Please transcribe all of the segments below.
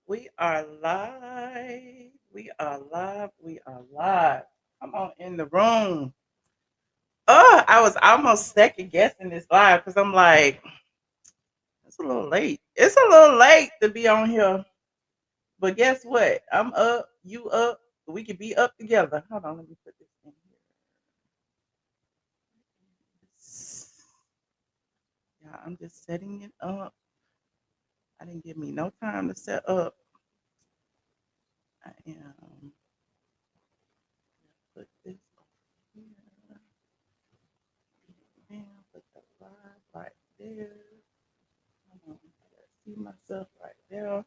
We are live. We are live. We are live. Come on in the room. Oh, I was almost second guessing this live because I'm like, it's a little late. It's a little late to be on here. But guess what? I'm up. You up. We could be up together. Hold on. Let me put this in here. Yeah, I'm just setting it up. I didn't give me no time to set up. I am. Put this over here. And put the live right there. Hold on, I gotta see myself right there.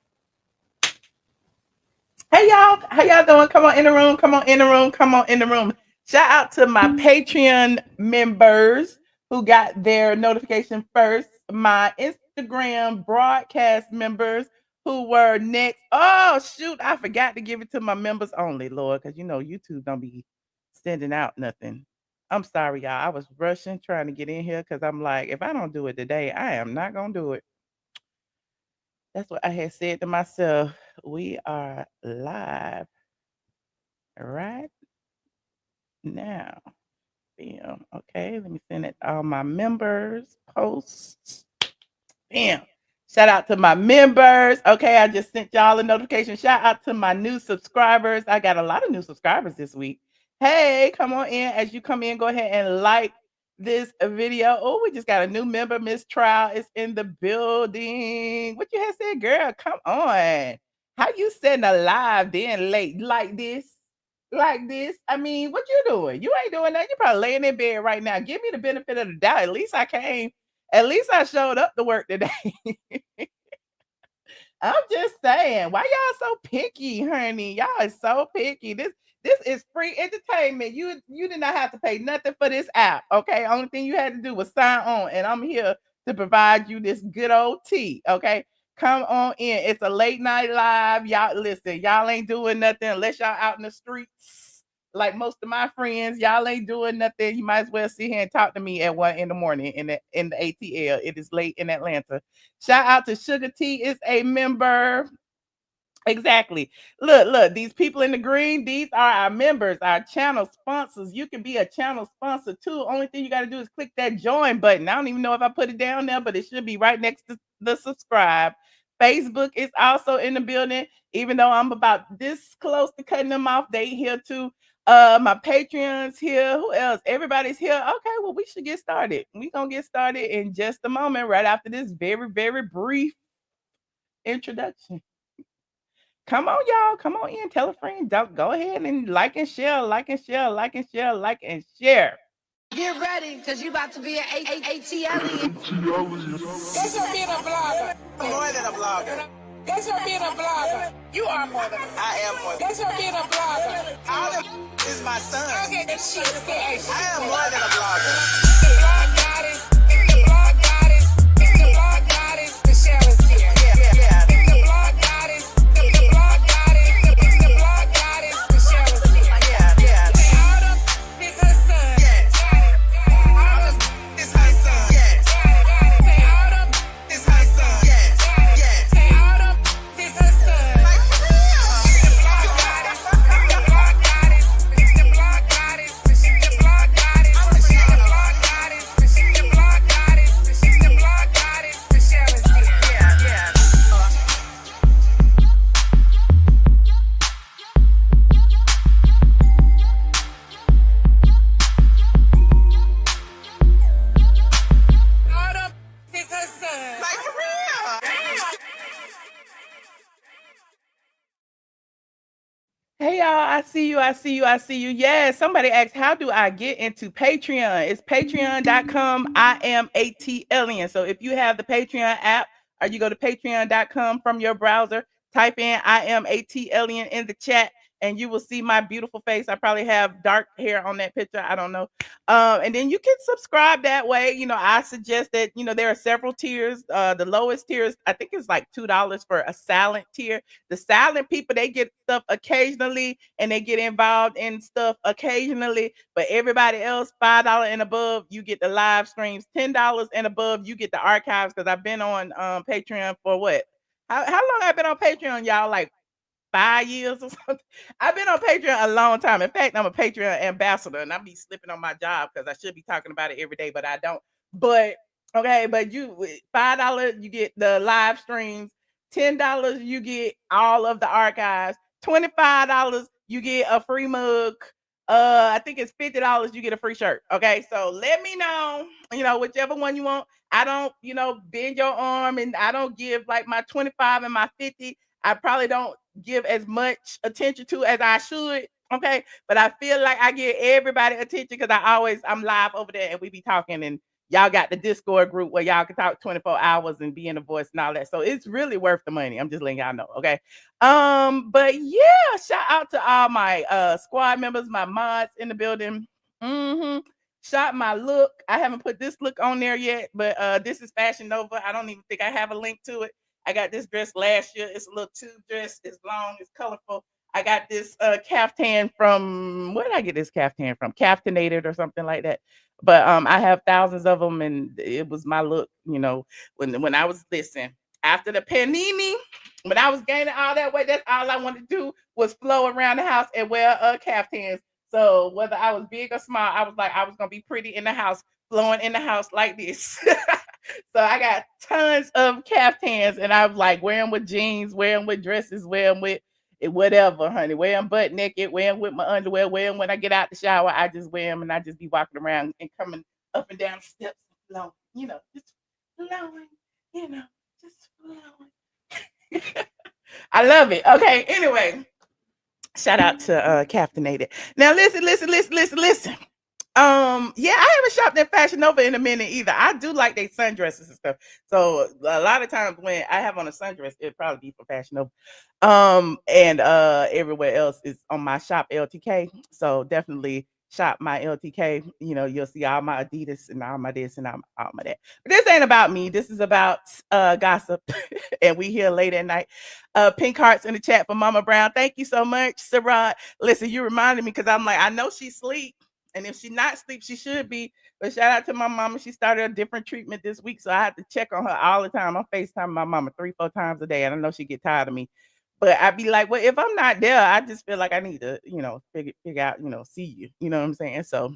Hey y'all, how y'all doing? Come on in the room. Come on in the room. Come on in the room. Shout out to my Patreon members who got their notification first. My Instagram broadcast members who were next. Oh shoot, I forgot to give it to my members only, Lord, because you know YouTube don't be sending out nothing. I'm sorry, y'all. I was rushing trying to get in here because I'm like, if I don't do it today, I am not gonna do it. That's what I had said to myself. We are live right now. Bam. Okay, let me send it to all my members. Posts. Bam. Shout out to my members. Okay, I just sent y'all a notification. Shout out to my new subscribers. I got a lot of new subscribers this week. Hey, come on in. As you come in, go ahead and like this video. Oh, we just got a new member. Miss Trial is in the building. What you had said, girl? Come on. How you setting a live then late like this? Like this? I mean, what you doing? You ain't doing that. You probably laying in bed right now. Give me the benefit of the doubt. At least I came. At least I showed up to work today. I'm just saying, why y'all so picky, honey? Y'all is so picky. This is free entertainment. You did not have to pay nothing for this app. Okay. Only thing you had to do was sign on, and I'm here to provide you this good old tea. Okay. Come on in. It's a late night live. Y'all listen, y'all ain't doing nothing unless y'all out in the streets. Like most of my friends, y'all ain't doing nothing. You might as well sit here and talk to me at 1 in the morning in the ATL. It is late in Atlanta. Shout out to Sugar T is a member. Exactly. Look, these people in the green, these are our members, our channel sponsors. You can be a channel sponsor too. Only thing you got to do is click that join button. I don't even know if I put it down there, but it should be right next to the subscribe. Facebook is also in the building, even though I'm about this close to cutting them off. They here too. My Patreon's here. Who else? Everybody's here. Okay, well, we should get started. We're gonna get started in just a moment, right after this very, very brief introduction. Come on, y'all. Come on in. Tell a friend. Don't go ahead and like and share, like and share, like and share, like and share. Get ready, because you about to be an ATL. That's her being a blogger. More than a blogger. That's her being a blogger. You are more than a blogger. I am more than That's her being a blogger. all of is my son. Okay, that shit is I am more than a blogger. The blog goddess, the blog goddess, the blog goddess, Michelle is here. Yeah. The blog goddess, the blog goddess, the blog goddess, Michelle is here. Yeah. Say Autumn is her son. Yes. Autumn It's her son. Yes. Say Autumn It's her son. Yes. Say Autumn is her son. Like for real. The blog goddess, the blog goddess, the blog goddess, the blog goddess, the blog goddess, the blog goddess, the blog goddess, Michelle is here. Yeah. Autumn is her son. Like for real. Hey y'all, I see you. Yes, somebody asked, how do I get into Patreon? It's patreon.com. I am ATLian. So if you have the Patreon app or you go to patreon.com from your browser, type in I am ATLian in the chat and you will see my beautiful face. I probably have dark hair on that picture. I don't know. And then you can subscribe that way. You know, I suggest that, there are several tiers. The lowest tiers, I think it's like $2 for a silent tier. The silent people, they get stuff occasionally and they get involved in stuff occasionally. But everybody else, $5 and above, you get the live streams. $10 and above, you get the archives. Because I've been on Patreon for what? How long I been on Patreon, y'all? Like 5 years or something. I've been on Patreon a long time. In fact, I'm a Patreon ambassador, and I be slipping on my job because I should be talking about it every day, but I don't. But okay, but you $5 you get the live streams, $10 you get all of the archives, $25 you get a free mug. I think it's $50 you get a free shirt. Okay, so let me know, whichever one you want. I don't, bend your arm, and I don't give like my 25 and my 50. I probably don't give as much attention to as I should. Okay. But I feel like I give everybody attention because I'm live over there and we be talking, and y'all got the Discord group where y'all can talk 24 hours and be in the voice and all that. So it's really worth the money. I'm just letting y'all know. Okay. But yeah, shout out to all my squad members, my mods in the building. Mm-hmm. Shot my look. I haven't put this look on there yet, but this is Fashion Nova. I don't even think I have a link to it. I got this dress last year. It's a little tube dress. It's long. It's colorful. I got this caftan from, where did I get this caftan from? Caftanated or something like that. But I have thousands of them, and it was my look. When I was after the panini, when I was gaining all that weight, that's all I wanted to do was flow around the house and wear caftans. So whether I was big or small, I was like I was gonna be pretty in the house, flowing in the house like this. So I got tons of caftans, and I was like wear them with jeans, wear them with dresses, wear them with whatever, honey. Wear them butt naked, wear them with my underwear, wear them when I get out the shower. I just wear them, and I just be walking around and coming up and down the steps, flowing, just flowing, just flowing. I love it. Okay, anyway, shout out to Caftanated. Now listen. Yeah, I haven't shopped at Fashion Nova in a minute either. I do like their sundresses and stuff. So a lot of times when I have on a sundress, it'd probably be from Fashion Nova. And everywhere else is on my shop LTK. So definitely shop my LTK. You'll see all my Adidas and all my this and all my that. But this ain't about me. This is about gossip. And we here late at night. Pink hearts in the chat for Mama Brown. Thank you so much, Sarah. Listen, you reminded me because I'm like, I know she's asleep. And if she's not asleep, she should be. But shout out to my mama. She started a different treatment this week. So I have to check on her all the time. I'm FaceTime my mama 3-4 times a day. And I know she get tired of me. But I'd be like, well, if I'm not there, I just feel like I need to, figure out, see you. You know what I'm saying? So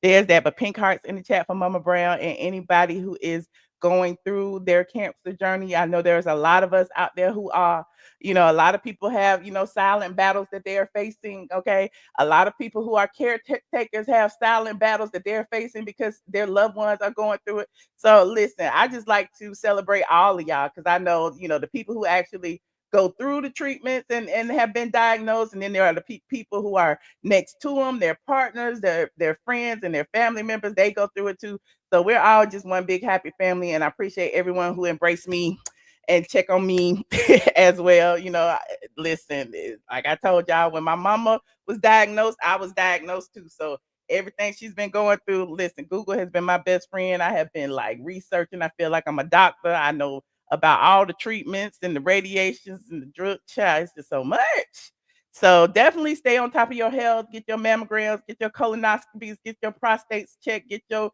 there's that. But pink hearts in the chat for Mama Brown and anybody who is going through their cancer journey. I know there's a lot of us out there who are, a lot of people have, silent battles that they are facing. Okay. A lot of people who are caretakers have silent battles that they're facing because their loved ones are going through it. So listen, I just like to celebrate all of y'all because I know, the people who actually go through the treatments and have been diagnosed. And then there are the people who are next to them, their partners, their friends and their family members. They go through it too. So we're all just one big happy family. And I appreciate everyone who embraced me and check on me as well. Listen, like I told y'all, when my mama was diagnosed, I was diagnosed too. So everything she's been going through, listen, Google has been my best friend. I have been like researching. I feel like I'm a doctor. I know about all the treatments and the radiations and the drug child. It's just so much. So definitely stay on top of your health. Get your mammograms, get your colonoscopies, get your prostates checked, get your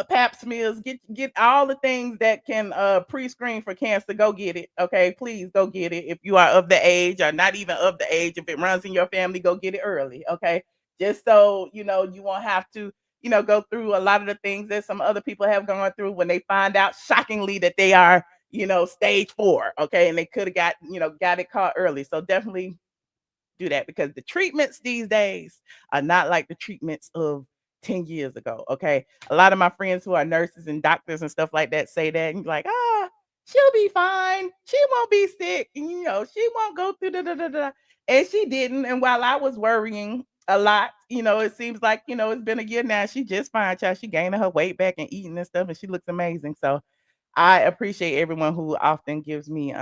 pap smears, get all the things that can pre-screen for cancer. Go get it. Okay, please go get it. If you are of the age or not even of the age, if it runs in your family, go get it early. Okay, just so you won't have to go through a lot of the things that some other people have gone through when they find out shockingly that they are stage 4. Okay, and they could have got it caught early. So definitely do that because the treatments these days are not like the treatments of 10 years ago. Okay. A lot of my friends who are nurses and doctors and stuff like that say that, and you're like, she'll be fine. She won't be sick. And, she won't go through da. And she didn't. And while I was worrying a lot, it seems like, it's been a year now. She just fine, child. She gaining her weight back and eating and stuff, and she looks amazing. So I appreciate everyone who often gives me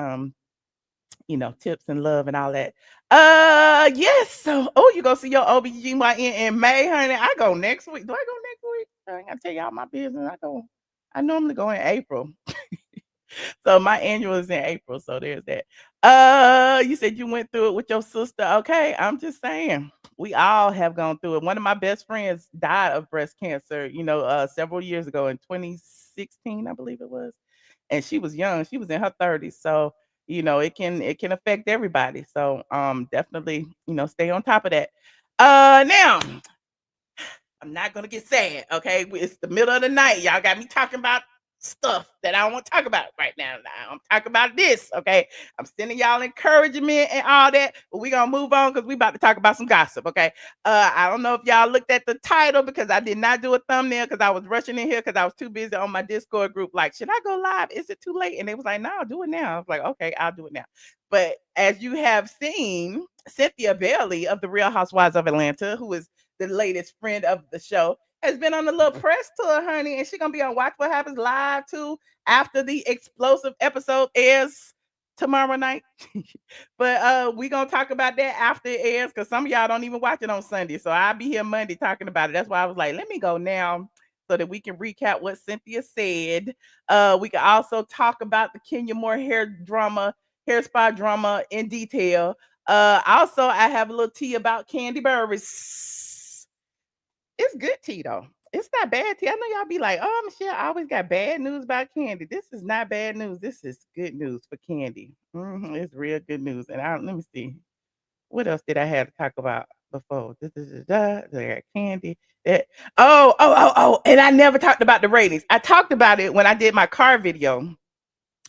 tips and love and all that. Yes. So, you go see your OBGYN in May, honey. I go next week. Do I go next week? I ain't gonna tell y'all my business. I normally go in April. So my annual is in April. So there's that. You said you went through it with your sister. Okay. I'm just saying we all have gone through it. One of my best friends died of breast cancer, several years ago in 2016, I believe it was. and she was young. She was in her 30s. So, it can affect everybody. So definitely, stay on top of that. Now I'm not gonna get sad, okay? It's the middle of the night. Y'all got me talking about stuff that I don't want to talk about right now. I'm talking about this, okay? I'm sending y'all encouragement and all that, but we gonna move on because we about to talk about some gossip, okay? I don't know if y'all looked at the title because I did not do a thumbnail because I was rushing in here because I was too busy on my Discord group. Like, should I go live? Is it too late? And they was like, no, do it now. I was like, okay, I'll do it now. But as you have seen, Cynthia Bailey of the Real Housewives of Atlanta, who is the latest friend of the show, has been on a little press tour, honey, and she's gonna be on Watch What Happens Live too after the explosive episode airs tomorrow night. But we gonna talk about that after it airs because some of y'all don't even watch it on Sunday. So I'll be here Monday talking about it. That's why I was like, let me go now so that we can recap what Cynthia said. We can also talk about the Kenya Moore hair spa drama in detail. Also, I have a little tea about Kandi Burruss. It's good tea though. It's not bad tea. I know y'all be like, "Oh, Michelle, I always got bad news about Kandi." This is not bad news. This is good news for Kandi. It's real good news. And let me see. What else did I have to talk about before? There, Kandi. That. Oh. And I never talked about the ratings. I talked about it when I did my car video.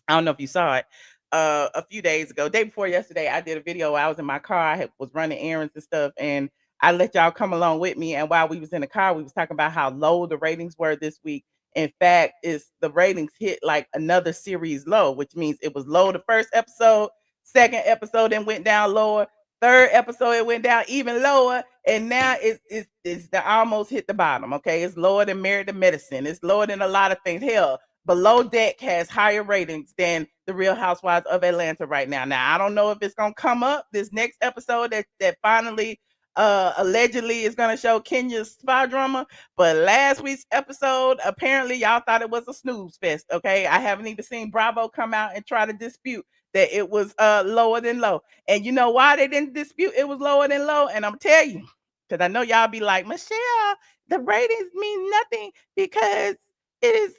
I don't know if you saw it a few days ago, day before yesterday. I did a video. I was in my car. Was running errands and stuff, and I let y'all come along with me. And while we was in the car, we was talking about how low the ratings were this week. In fact, is the ratings hit like another series low, which means it was low the first episode, second episode, then went down lower. Third episode, it went down even lower, and now it's the almost hit the bottom. Okay, it's lower than Married to Medicine. It's lower than a lot of things. Hell, Below Deck has higher ratings than the Real Housewives of Atlanta right now. Now, I don't know if it's gonna come up this next episode that finally allegedly is gonna show Kenya's spy drama, but last week's episode, apparently y'all thought it was a snooze fest. Okay. I haven't even seen Bravo come out and try to dispute that it was lower than low. And you know why they didn't dispute it was lower than low? And I'm tell you, because I know y'all be like, Michelle, the ratings mean nothing because it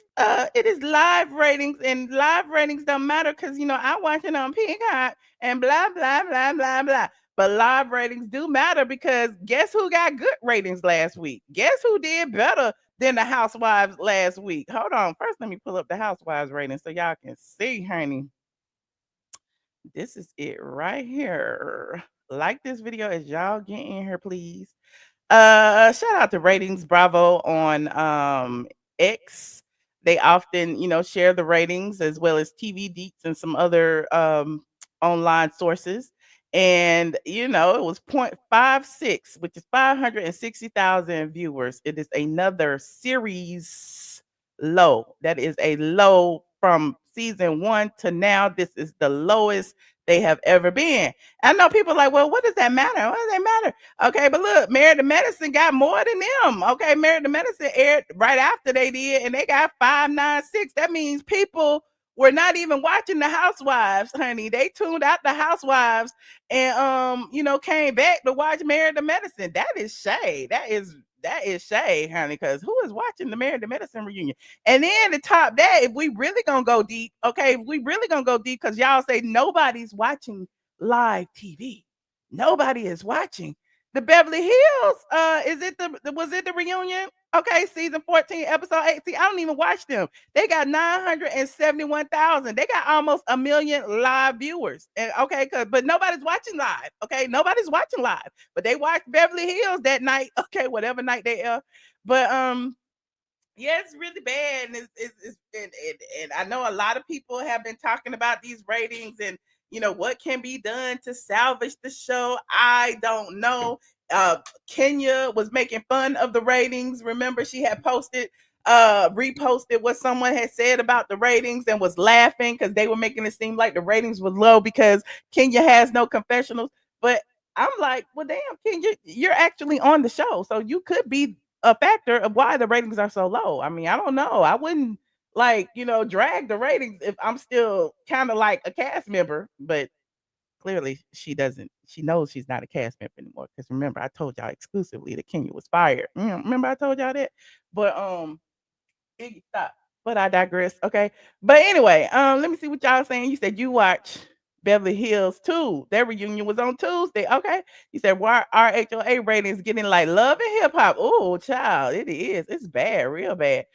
is live ratings, and live ratings don't matter because I watch it on Peacock and blah blah blah blah blah. But live ratings do matter because guess who got good ratings last week? Guess who did better than the Housewives last week? Hold on, first let me pull up the Housewives ratings so y'all can see, honey. This is it right here. Like this video as y'all get in here, please. Shout out to Ratings Bravo on X. They often, share the ratings as well as TV Deets and some other online sources. And it was 0.56, which is 560,000 viewers. It is another series low. That is a low from season 1 to now. This is the lowest they have ever been. I know people are like, well, what does that matter? What does that matter? Okay, but look, Married to Medicine got more than them. Okay, Married to Medicine aired right after they did, and they got 596. That means people were not even watching the Housewives, honey. They tuned out the Housewives and came back to watch Married to Medicine. That is shade. That is shade, honey, because who is watching the Married to Medicine reunion? And then to top that, if we really gonna go deep, okay, if we really gonna go deep, because y'all say nobody's watching live TV. Nobody is watching. The Beverly Hills, was it the reunion? Okay, season 14, episode 8. See, I don't even watch them. They got 971,000. They got almost a million live viewers. And okay, but nobody's watching live. Okay, nobody's watching live. But they watched Beverly Hills that night. Okay, whatever night they are. But yeah, it's really bad, and and I know a lot of people have been talking about these ratings and what can be done to salvage the show. I don't know. Kenya was making fun of the ratings. Remember, she had reposted what someone had said about the ratings and was laughing because they were making it seem like the ratings was low because Kenya has no confessionals. But I'm like, well, damn, Kenya, you're actually on the show, so you could be a factor of why the ratings are so low. I mean, I don't know. I wouldn't drag the ratings if I'm still kind of like a cast member, but clearly she doesn't. She knows she's not a cast member anymore. Because remember, I told y'all exclusively that Kenya was fired. Remember I told y'all that? But Iggy, stop. But I digress. Okay. But anyway, let me see what y'all saying. You said you watch Beverly Hills too. Their reunion was on Tuesday. Okay. You said why RHOA ratings getting like love and hip hop. Oh, child, it is. It's bad, real bad.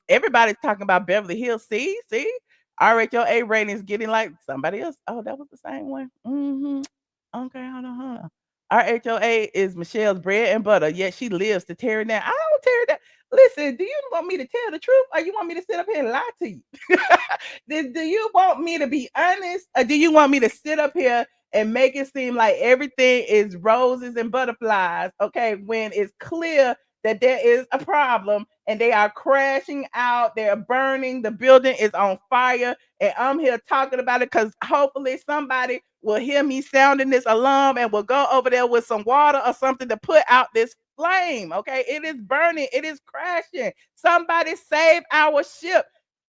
Everybody's talking about Beverly Hills. See, RHOA ratings getting like somebody else. Oh, that was the same one. Okay, hold on. RHOA is Michelle's bread and butter, yet she lives to tear it down. I don't tear it down. Listen, do you want me to tell the truth or you want me to sit up here and lie to you? Do you want me to be honest or do you want me to sit up here and make it seem like everything is roses and butterflies? Okay, when it's clear that there is a problem and they are crashing out, they're burning, the building is on fire, and I'm here talking about it because hopefully somebody will hear me sounding this alarm and will go over there with some water or something to put out this flame. Okay, it is burning, it is crashing. Somebody save our ship.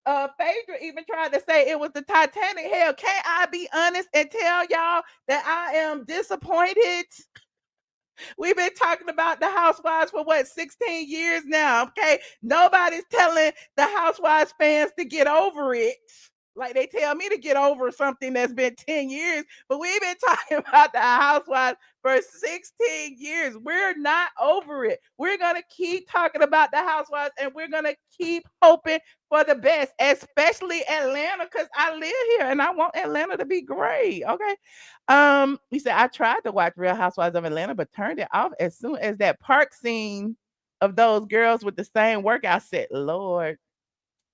Phaedra even tried to say it was the Titanic. Hell, can't I be honest and tell y'all that I am disappointed? We've been talking about the Housewives for what, 16 years now. Okay. Nobody's telling the Housewives fans to get over it. Like they tell me to get over something that's been 10 years, but we've been talking about the Housewives for 16 years. We're not over it. We're going to keep talking about the Housewives and we're going to keep hoping for the best, especially Atlanta, because I live here and I want Atlanta to be great. Okay. He said, I tried to watch Real Housewives of Atlanta, but turned it off as soon as that park scene of those girls with the same workout set. Lord,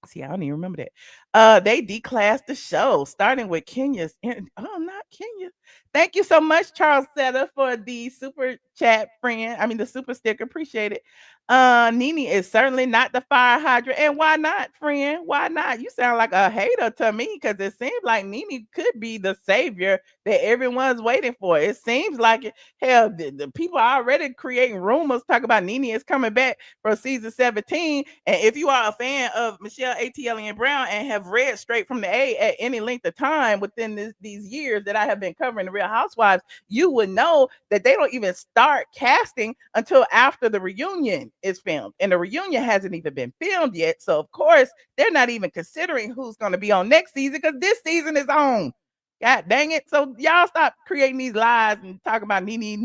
see, I don't even remember that. They declassed the show, starting with oh, not Kenya. Thank you so much, Charles Setter, for the super chat friend. I mean the super sticker. Appreciate it. Nene is certainly not the fire hydrant. And why not, friend? Why not? You sound like a hater to me because it seems like Nene could be the savior that everyone's waiting for. It seems like it. Hell, the people are already creating rumors talk about Nene is coming back for season 17. And if you are a fan of Michelle ATL and Brown and have read straight from the A at any length of time within these years that I have been covering the Real Housewives, you would know that they don't even start casting until after the reunion is filmed. And the reunion hasn't even been filmed yet. So, of course, they're not even considering who's going to be on next season because this season is on. God dang it. So y'all stop creating these lies and talking about Nene.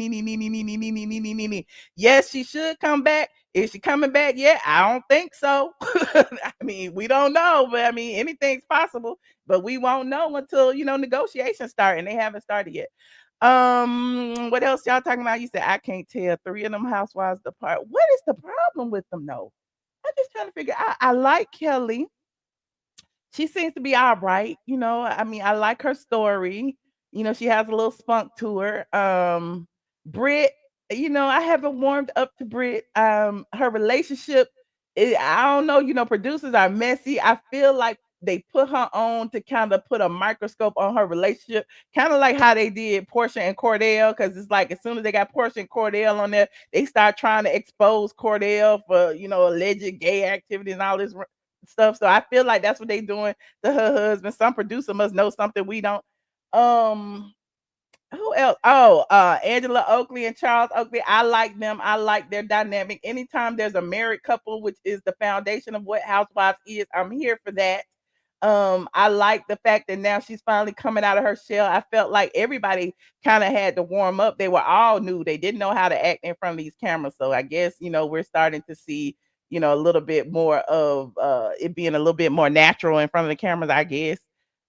Yes, she should come back. Is she coming back yet? I don't think so. I mean, we don't know, but I mean, anything's possible, but we won't know until, negotiations start and they haven't started yet. What else y'all talking about? You said, I can't tell 3 of them housewives apart. What is the problem with them though? I'm just trying to figure out. I like Kelly. She seems to be all right, I mean, I like her story. She has a little spunk to her. Britt, I haven't warmed up to Britt. Her relationship, I don't know, producers are messy. I feel like they put her on to kind of put a microscope on her relationship, kind of like how they did Portia and Cordell, because it's like as soon as they got Portia and Cordell on there, they start trying to expose Cordell for, alleged gay activity and all this stuff. So I feel like that's what they doing to her husband. Some producer must know something we don't. Um, who else? Oh, Angela Oakley and Charles Oakley. I like them. I like their dynamic. Anytime there's a married couple, which is the foundation of what Housewives is, I'm here for that. I like the fact that now she's finally coming out of her shell. I felt like everybody kind of had to warm up. They were all new. They didn't know how to act in front of these cameras. So I guess, we're starting to see, a little bit more of it being a little bit more natural in front of the cameras, I guess.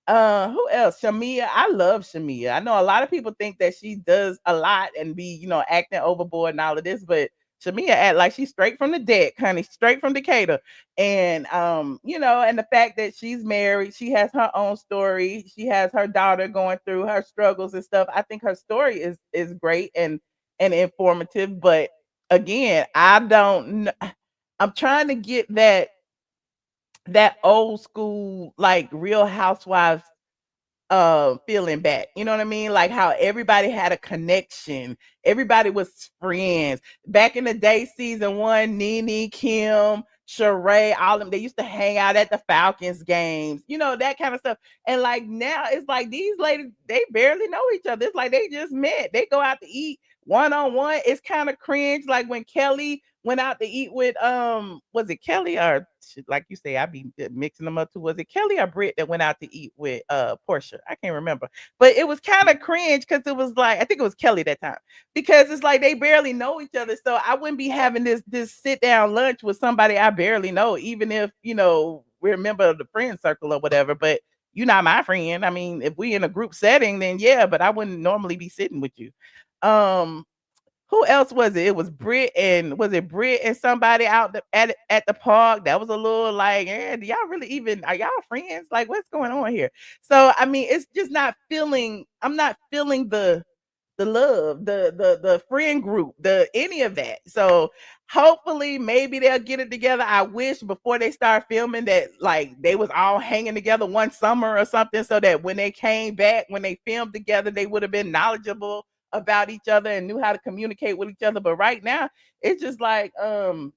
Who else? Shamia. I love Shamia. I know a lot of people think that she does a lot and be, acting overboard and all of this, but Shamia act like she's straight from the deck, honey, straight from Decatur. And and the fact that she's married, she has her own story. She has her daughter going through her struggles and stuff. I think her story is great and informative. But again, I don't know. I'm trying to get that old school like Real Housewives feeling back. You know what I mean? Like how everybody had a connection. Everybody was friends. Back in the day, season 1, Nene, Kim, Sheree, all of them, they used to hang out at the Falcons games, that kind of stuff. And like now it's like these ladies, they barely know each other. It's like they just met. They go out to eat one-on-one, it's kind of cringe. Like when Kelly went out to eat with was it Kelly or like you say, I be mixing them up too. Was it Kelly or Britt that went out to eat with Portia? I can't remember. But it was kind of cringe because it was like I think it was Kelly that time. Because it's like they barely know each other. So I wouldn't be having this sit down lunch with somebody I barely know, even if we're a member of the friend circle or whatever. But you're not my friend. I mean, if we in a group setting, then yeah, but I wouldn't normally be sitting with you. Um, who else was it? It was Brit and was it Brit and somebody out at the park? That was a little like, do y'all really even are y'all friends? Like, what's going on here? So I mean, it's just not feeling. I'm not feeling the love, the friend group, the any of that. So hopefully maybe they'll get it together. I wish before they start filming that like they was all hanging together one summer or something so that when they came back, when they filmed together, they would have been knowledgeable about each other and knew how to communicate with each other. But right now, it's just like they're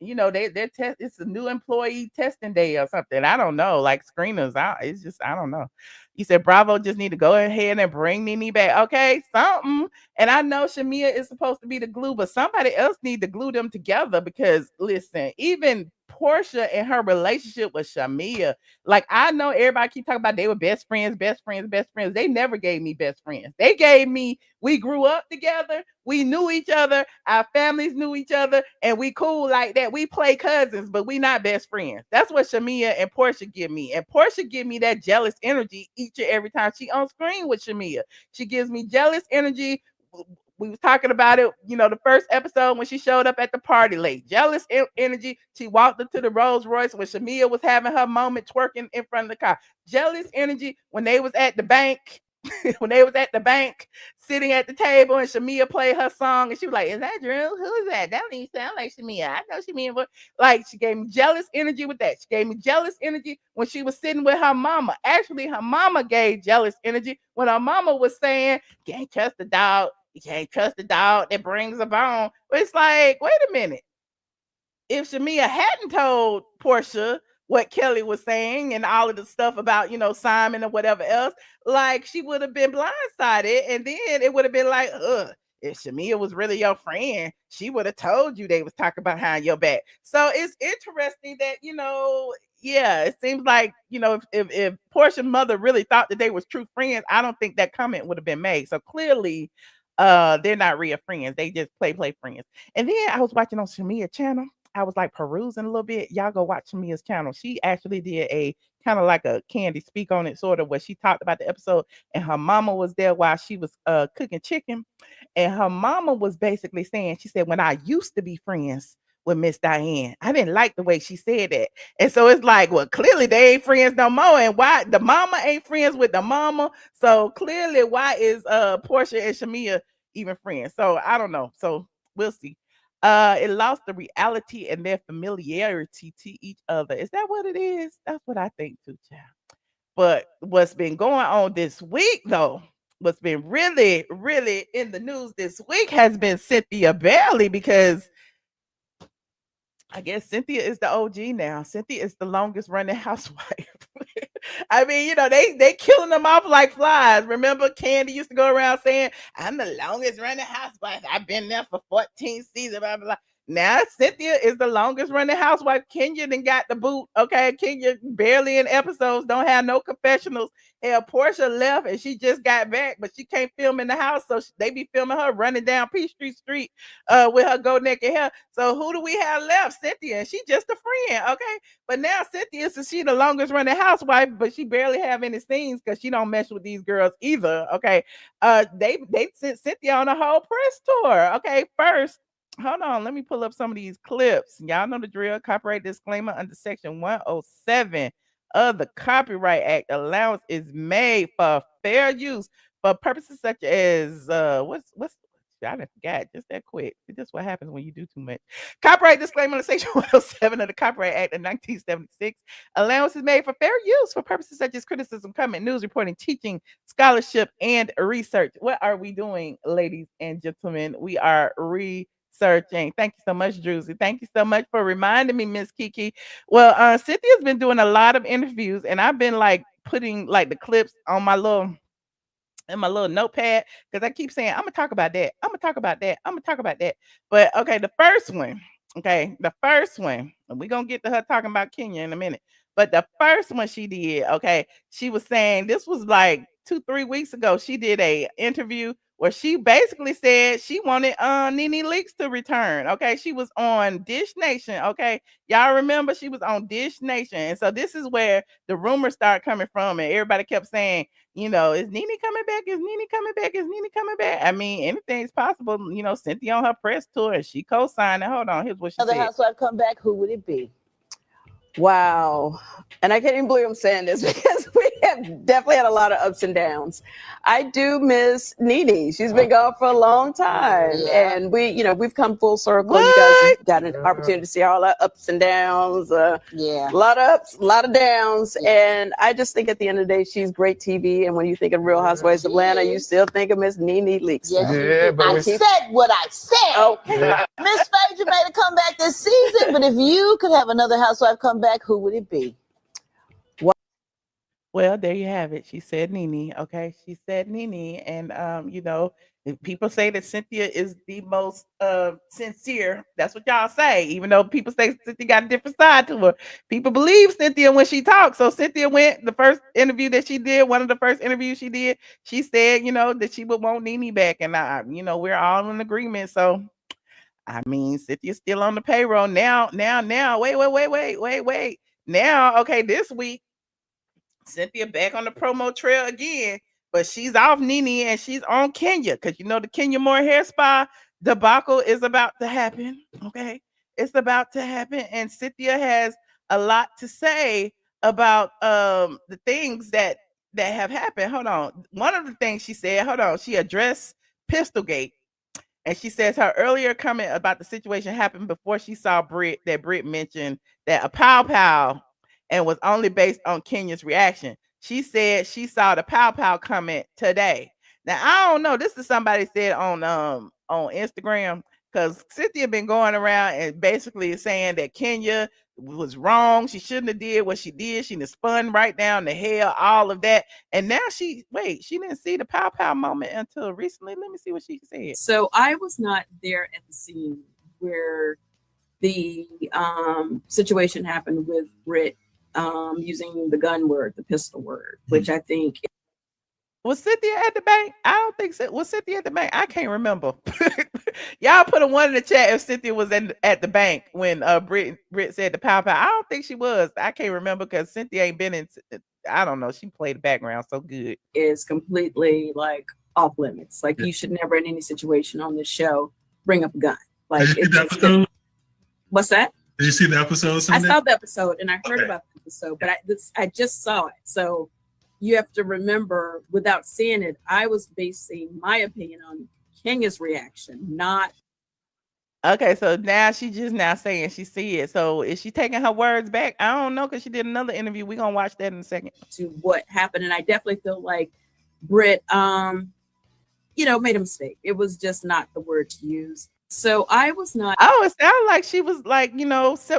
it's a new employee testing day or something. I don't know, like screeners out. It's just I don't know. You said Bravo just need to go ahead and bring Nene back. Okay, something. And I know Shamia is supposed to be the glue, but somebody else need to glue them together because listen, even Portia and her relationship with Shamia, like I know everybody keep talking about they were best friends, best friends, best friends. They never gave me best friends. They gave me we grew up together, we knew each other, our families knew each other, and we cool like that. We play cousins, but we not best friends. That's what Shamia and Portia give me. And Portia give me that jealous energy each and every time she on screen with Shamia. She gives me jealous energy. We was talking about it, the first episode when she showed up at the party late. Jealous energy. She walked into the Rolls Royce when Shamia was having her moment twerking in front of the car. Jealous energy when they was at the bank. When they was at the bank sitting at the table and Shamia played her song and she was like, "Is that Drew? Who is that? That don't even sound like Shamia. I know Shamia." But like she gave me jealous energy with that. She gave me jealous energy when she was sitting with her mama. Actually, her mama gave jealous energy when her mama was saying, "You can't trust the dog. You can't trust the dog that brings a bone." But it's like, wait a minute, if Shamia hadn't told Portia what Kelly was saying and all of the stuff about, Simon or whatever else, like she would have been blindsided. And then it would have been like, if Shamia was really your friend, she would have told you they was talking behind your back. So it's interesting that, yeah, it seems like, if Portia's mother really thought that they was true friends, I don't think that comment would have been made. So clearly, they're not real friends. They just play friends. And then I was watching on Shamia channel. I was like perusing a little bit. Y'all go watch Mia's channel. She actually did a kind of like a Candy speak on it, sort of where she talked about the episode, and her mama was there while she was cooking chicken. And her mama was basically saying, she said, when I used to be friends with Miss Diane, I didn't like the way she said that. And so it's like, well, clearly they ain't friends no more. And why the mama ain't friends with the mama? So clearly, why is Portia and Shamia even friends? So I don't know. So we'll see. It lost the reality and their familiarity to each other. Is that what it is? That's what I think too, child. But what's been going on this week, though, what's been really, really in the news this week has been Cynthia Bailey because I guess Cynthia is the OG now. Cynthia is the longest running housewife. I mean, they killing them off like flies. Remember, Kandi used to go around saying, "I'm the longest running housewife. I've been there for 14 seasons." Blah, blah, blah. Now Cynthia is the longest running housewife. Kenya then got the boot. Okay, Kenya barely in episodes, don't have no confessionals. Hell, Portia left and she just got back, but she can't film in the house, so they be filming her running down Peachtree Street with her go naked hair. So who do we have left? Cynthia, and she just a friend. Okay, but now Cynthia is she the longest running housewife, but she barely have any scenes because she don't mess with these girls either. Okay. They sent Cynthia on a whole press tour. Okay, first. Hold on, let me pull up some of these clips. Y'all know the drill. Copyright disclaimer under section 107 of the Copyright Act. Allowance is made for fair use for purposes such as what's I done forgot just that quick. See, this is what happens when you do too much. Copyright disclaimer under section 107 of the Copyright Act of 1976. Allowance is made for fair use for purposes such as criticism, comment, news reporting, teaching, scholarship, and research. What are we doing, ladies and gentlemen? We are researching. Thank you so much, Druzy. Thank you so much for reminding me, Miss Kiki. Well, Cynthia's been doing a lot of interviews, and I've been like putting like the clips on my little in my little notepad because I keep saying I'm gonna talk about that. I'm gonna talk about that. I'm gonna talk about that. But okay, the first one. Okay, the first one. And we're gonna get to her talking about Kenya in a minute. But the first one she did, okay, she was saying this was like 2, 3 weeks ago. She did a interview where she basically said she wanted Nene Leakes to return. Okay, she was on Dish Nation. Okay, y'all remember she was on Dish Nation, and so this is where the rumors started coming from, and everybody kept saying, is Nene coming back? Is Nene coming back? Is Nene coming back? I mean, anything's possible. Cynthia on her press tour and she co-signed it. Hold on, here's what she Another said. housewife come back, who would it be? Wow. And I can't even believe I'm saying this because we have definitely had a lot of ups and downs. I do miss Nene. She's been gone for a long time. Yeah. And we've come full circle. What? You guys have got an opportunity to see all our ups and downs. Yeah. A lot of ups, a lot of downs. Yeah. And I just think at the end of the day, she's great TV. And when you think of Real Housewives of Atlanta, you still think of Miss Nene Leakes. Yes, Yeah, but I we- said what I said. Okay. Miss Phaedra made a comeback this season, but if you could have another housewife come back, who would it be? Well, there you have it. She said Nene. Okay, she said Nene, and if people say that Cynthia is the most sincere. That's what y'all say. Even though people say Cynthia got a different side to her, people believe Cynthia when she talks. So Cynthia went the first interview that she did. One of the first interviews she did, she said, that she would want Nene back, and we're all in agreement. So. I mean, Cynthia's still on the payroll now. Wait. Now, okay, this week, Cynthia back on the promo trail again, but she's off Nene and she's on Kenya because the Kenya Moore hair spa debacle is about to happen. Okay, it's about to happen, and Cynthia has a lot to say about the things that have happened. Hold on, one of the things she said. Hold on, she addressed Pistolgate. And she says her earlier comment about the situation happened before she saw Britt mentioned that a pow pow and was only based on Kenya's reaction. She said she saw the pow pow comment today. Now I don't know. This is somebody said on Instagram because Cynthia been going around and basically saying that Kenya was wrong. She shouldn't have did what she did. She just spun right down the hell, all of that. And now she didn't see the pow pow moment until recently. Let me see what she said. So I was not there at the scene where the situation happened with Britt using the gun word, the pistol word, which I think. Was Cynthia at the bank? I don't think so. Was Cynthia at the bank? I can't remember. Y'all put a one in the chat if Cynthia was at the bank when Britt said the pow pow. I don't think she was. I can't remember because Cynthia ain't been in. I don't know. She played the background so good. Is completely like off limits. Like you should never in any situation on this show bring up a gun. Like what's that? Did you see the episode? I saw the episode and I heard about the episode, but I just saw it. So you have to remember, without seeing it, I was basing my opinion on Kenya's reaction, not. Okay, so now she's just now saying she see it. So is she taking her words back? I don't know because she did another interview. We're gonna watch that in a second. To what happened, and I definitely feel like Britt, made a mistake. It was just not the word to use. So I was not. Oh, it sounded like she was like,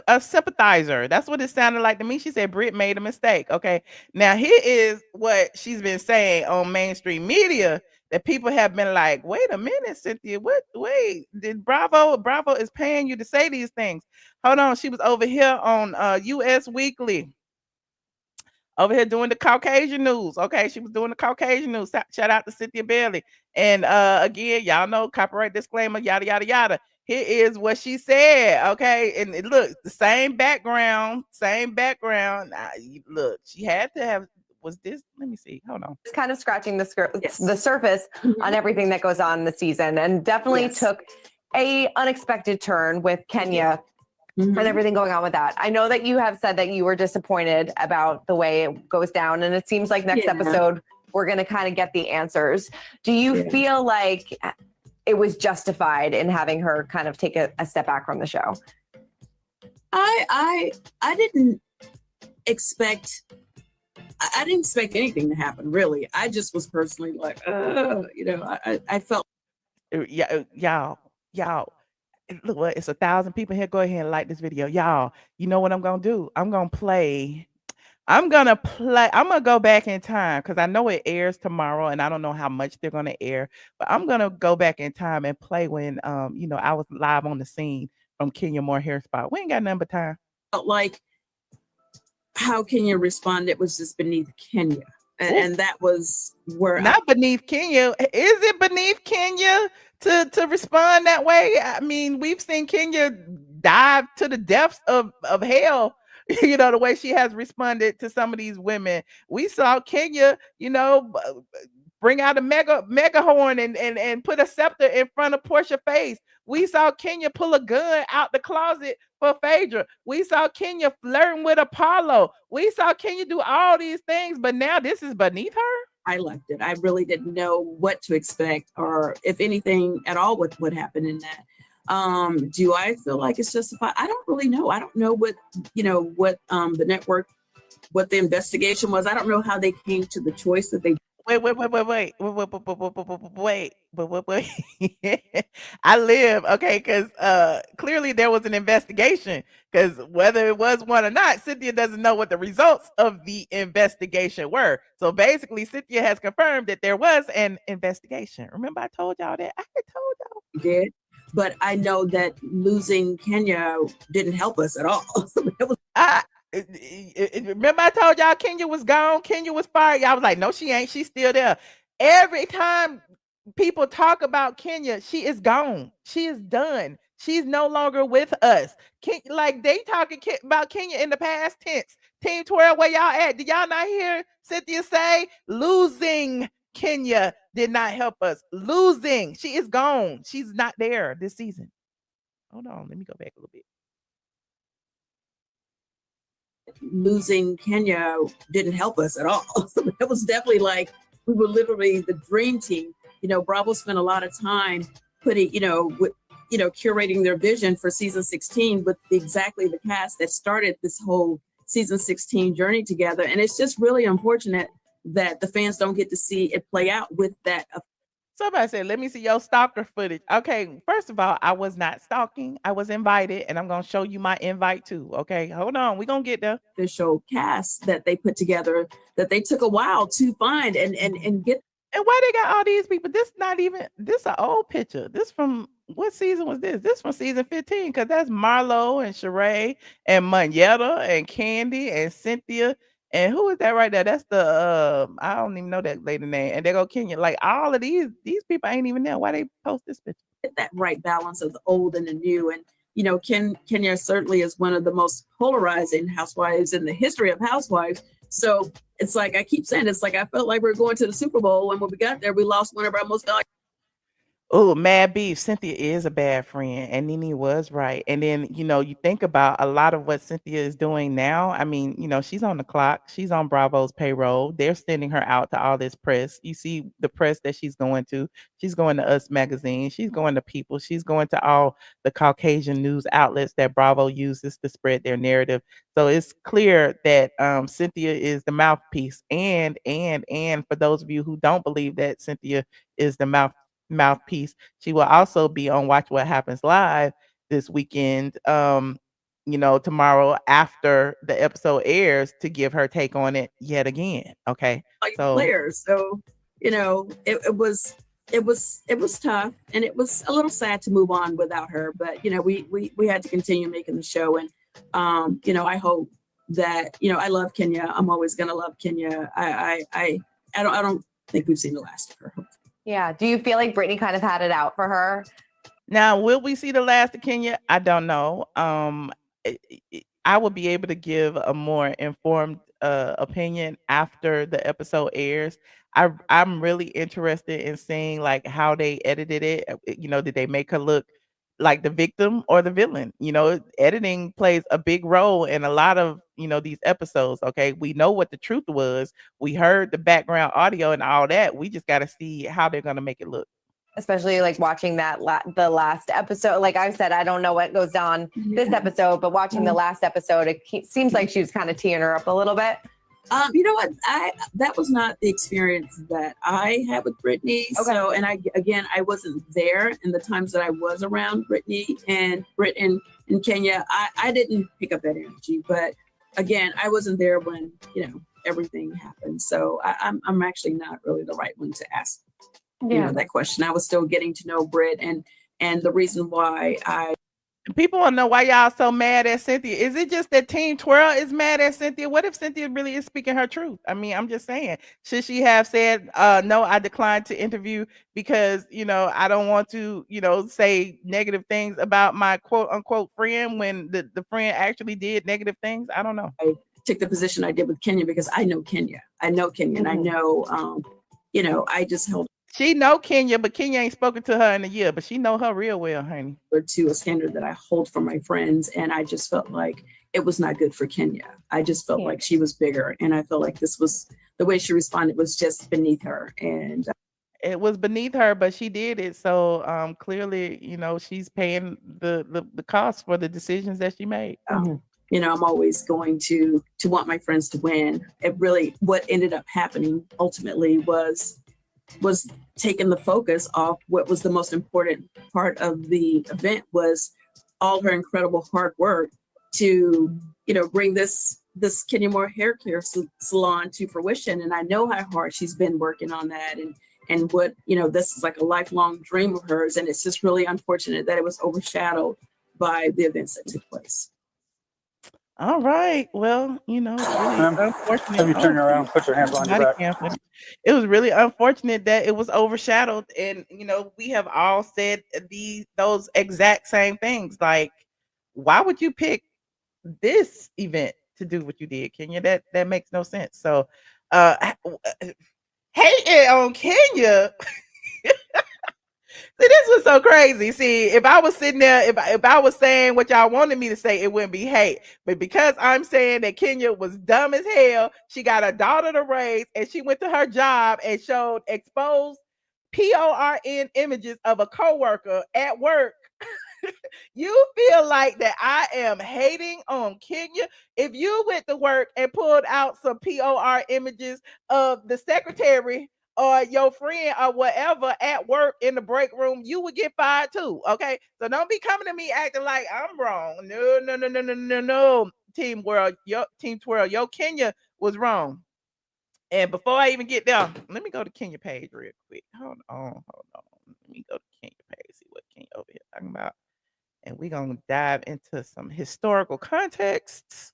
a sympathizer. That's what it sounded like to me. She said Britt made a mistake. Okay. Now here is what she's been saying on mainstream media that people have been like, wait a minute, Cynthia, wait, did Bravo is paying you to say these things. Hold on. She was over here on US Weekly. Over here doing the Caucasian news. Okay, she was doing the Caucasian news. Shout out to Cynthia Bailey. And again, y'all know copyright disclaimer, yada yada yada. Here is what she said. Okay, and it looks the same background. Look, she had to have. Was this? Let me see. Hold on. It's kind of scratching the Yes. the surface on everything that goes on in the season, and definitely took a unexpected turn with Kenya. And everything going on with that. I know that you have said that you were disappointed about the way it goes down. And it seems like next episode, we're going to kind of get the answers. Do you feel like it was justified in having her kind of take a step back from the show? I didn't expect anything to happen, really. I just was personally like, I felt. Y'all. Look, what it's 1,000 people here. Go ahead and like this video, y'all. You know what I'm gonna do? I'm gonna play I'm gonna play. I'm gonna go back in time because I know it airs tomorrow, and I don't know how much they're gonna air. But I'm gonna go back in time and play when I was live on the scene from Kenya Moore Hair Spot. We ain't got nothing but time. Felt like how Kenya responded was just beneath Kenya. And that was where Not beneath Kenya. Is it beneath Kenya to respond that way? I mean, we've seen Kenya dive to the depths of hell. The way she has responded to some of these women. We saw Kenya, bring out a mega horn and put a scepter in front of Portia's face. We saw Kenya pull a gun out the closet for Phaedra. We saw Kenya flirting with Apollo. We saw Kenya do all these things, but now this is beneath her. I left it. I really didn't know what to expect, or if anything at all what happened in that. Do I feel like it's justified? I don't really know. I don't know what the network, what the investigation was. I don't know how they came to the choice that they. Wait. I live, okay, because clearly there was an investigation. Because whether it was one or not, Cynthia doesn't know what the results of the investigation were. So basically, Cynthia has confirmed that there was an investigation. Remember, I told y'all that. I told y'all. Did. But I know that losing Kenya didn't help us at all. Remember I told y'all Kenya was gone, Kenya was fired. Y'all was like, no, she ain't. She's still there. Every time people talk about Kenya, she is gone. She is done. She's no longer with us. Like they talking about Kenya in the past tense. Team 12, where y'all at? Did y'all not hear Cynthia say losing Kenya did not help us? Losing. She is gone. She's not there this season. Hold on. Let me go back a little bit. Losing Kenya didn't help us at all. It was definitely like we were literally the dream team. Bravo spent a lot of time putting, curating their vision for season 16 with exactly the cast that started this whole season 16 journey together. And it's just really unfortunate that the fans don't get to see it play out with that. Somebody said, let me see your stalker footage. Okay, first of all, I was not stalking. I was invited, and I'm going to show you my invite too. Okay, hold on. We're going to get there. Official cast that they put together that they took a while to find and get. And why they got all these people? This an old picture. This from, what season was this? This from season 15, because that's Marlo and Sheree and Monyetta and Kandi and Cynthia. And who is that right there? That's the I don't even know that lady name. And they go Kenya. Like all of these people ain't even there. Why they post this picture? Get that right balance of the old and the new. And Kenya certainly is one of the most polarizing housewives in the history of housewives. So it's like I keep saying, it's like I felt like we were going to the Super Bowl, and when we got there, we lost one of our most valuable. Oh, mad beef. Cynthia is a bad friend, and Nene was right. And then, you think about a lot of what Cynthia is doing now. I mean, she's on the clock. She's on Bravo's payroll. They're sending her out to all this press. You see the press that she's going to. She's going to Us Magazine. She's going to People. She's going to all the Caucasian news outlets that Bravo uses to spread their narrative. So it's clear that Cynthia is the mouthpiece. And for those of you who don't believe that Cynthia is the mouthpiece, she will also be on Watch What Happens Live this weekend, tomorrow after the episode airs, to give her take on it yet again. Okay, so players. So it was tough, and it was a little sad to move on without her. But we had to continue making the show, and I hope that I love Kenya. I'm always gonna love Kenya. I don't think we've seen the last of her. Yeah. Do you feel like Brittany kind of had it out for her? Now, will we see the last of Kenya? I don't know. I will be able to give a more informed opinion after the episode airs. I'm really interested in seeing like how they edited it. Did they make her look like the victim or the villain? Editing plays a big role in a lot of these episodes. Okay, we know what the truth was. We heard the background audio and all that. We just got to see how they're going to make it look. Especially like watching that the last episode. Like I said, I don't know what goes on this episode, but watching the last episode, it seems like she was kind of tearing her up a little bit. You know what? That was not the experience that I had with Brittany. Okay. So, and I wasn't there in the times that I was around Brittany and Britt and Kenya. I didn't pick up that energy, but again, I wasn't there when, everything happened. So I'm actually not really the right one to ask, that question. I was still getting to know Britt, and the reason why People want to know why y'all so mad at Cynthia. Is it just that Team Twirl is mad at Cynthia? What if Cynthia really is speaking her truth? I mean, I'm just saying, should she have said, no, I declined to interview because, I don't want to, say negative things about my quote unquote friend when the friend actually did negative things? I don't know. I took the position I did with Kenya because I know Kenya. And I know, I just held She know Kenya, but Kenya ain't spoken to her in a year, but she know her real well, honey. her to a standard that I hold for my friends. And I just felt like it was not good for Kenya. I just felt like she was bigger. And I felt like this was the way she responded was just beneath her. And it was beneath her, but she did it. So clearly, she's paying the cost for the decisions that she made. I'm always going to want my friends to win. It really, what ended up happening ultimately was taking the focus off what was the most important part of the event, was all her incredible hard work to, bring this Kenya Moore hair care salon to fruition. And I know how hard she's been working on that, and what, this is like a lifelong dream of hers. And it's just really unfortunate that it was overshadowed by the events that took place. All right. Well, it's really unfortunate. Have you turn around, put your hands on your back. It was really unfortunate that it was overshadowed. And, we have all said those exact same things. Like, why would you pick this event to do what you did, Kenya? That makes no sense. So, hating on Kenya. See, this was so crazy. See, if I was sitting there, if I was saying what y'all wanted me to say, it wouldn't be hate. But because I'm saying that Kenya was dumb as hell, she got a daughter to raise, and she went to her job and showed exposed PORN images of a coworker at work. You feel like that I am hating on Kenya? If you went to work and pulled out some POR images of the secretary or your friend or whatever at work in the break room, you would get fired too. Okay. So don't be coming to me acting like I'm wrong. No. Team Twirl, your Kenya was wrong. And before I even get there, let me go to Kenya page real quick. Hold on. Let me go to Kenya page, see what Kenya over here talking about. And we're gonna dive into some historical contexts.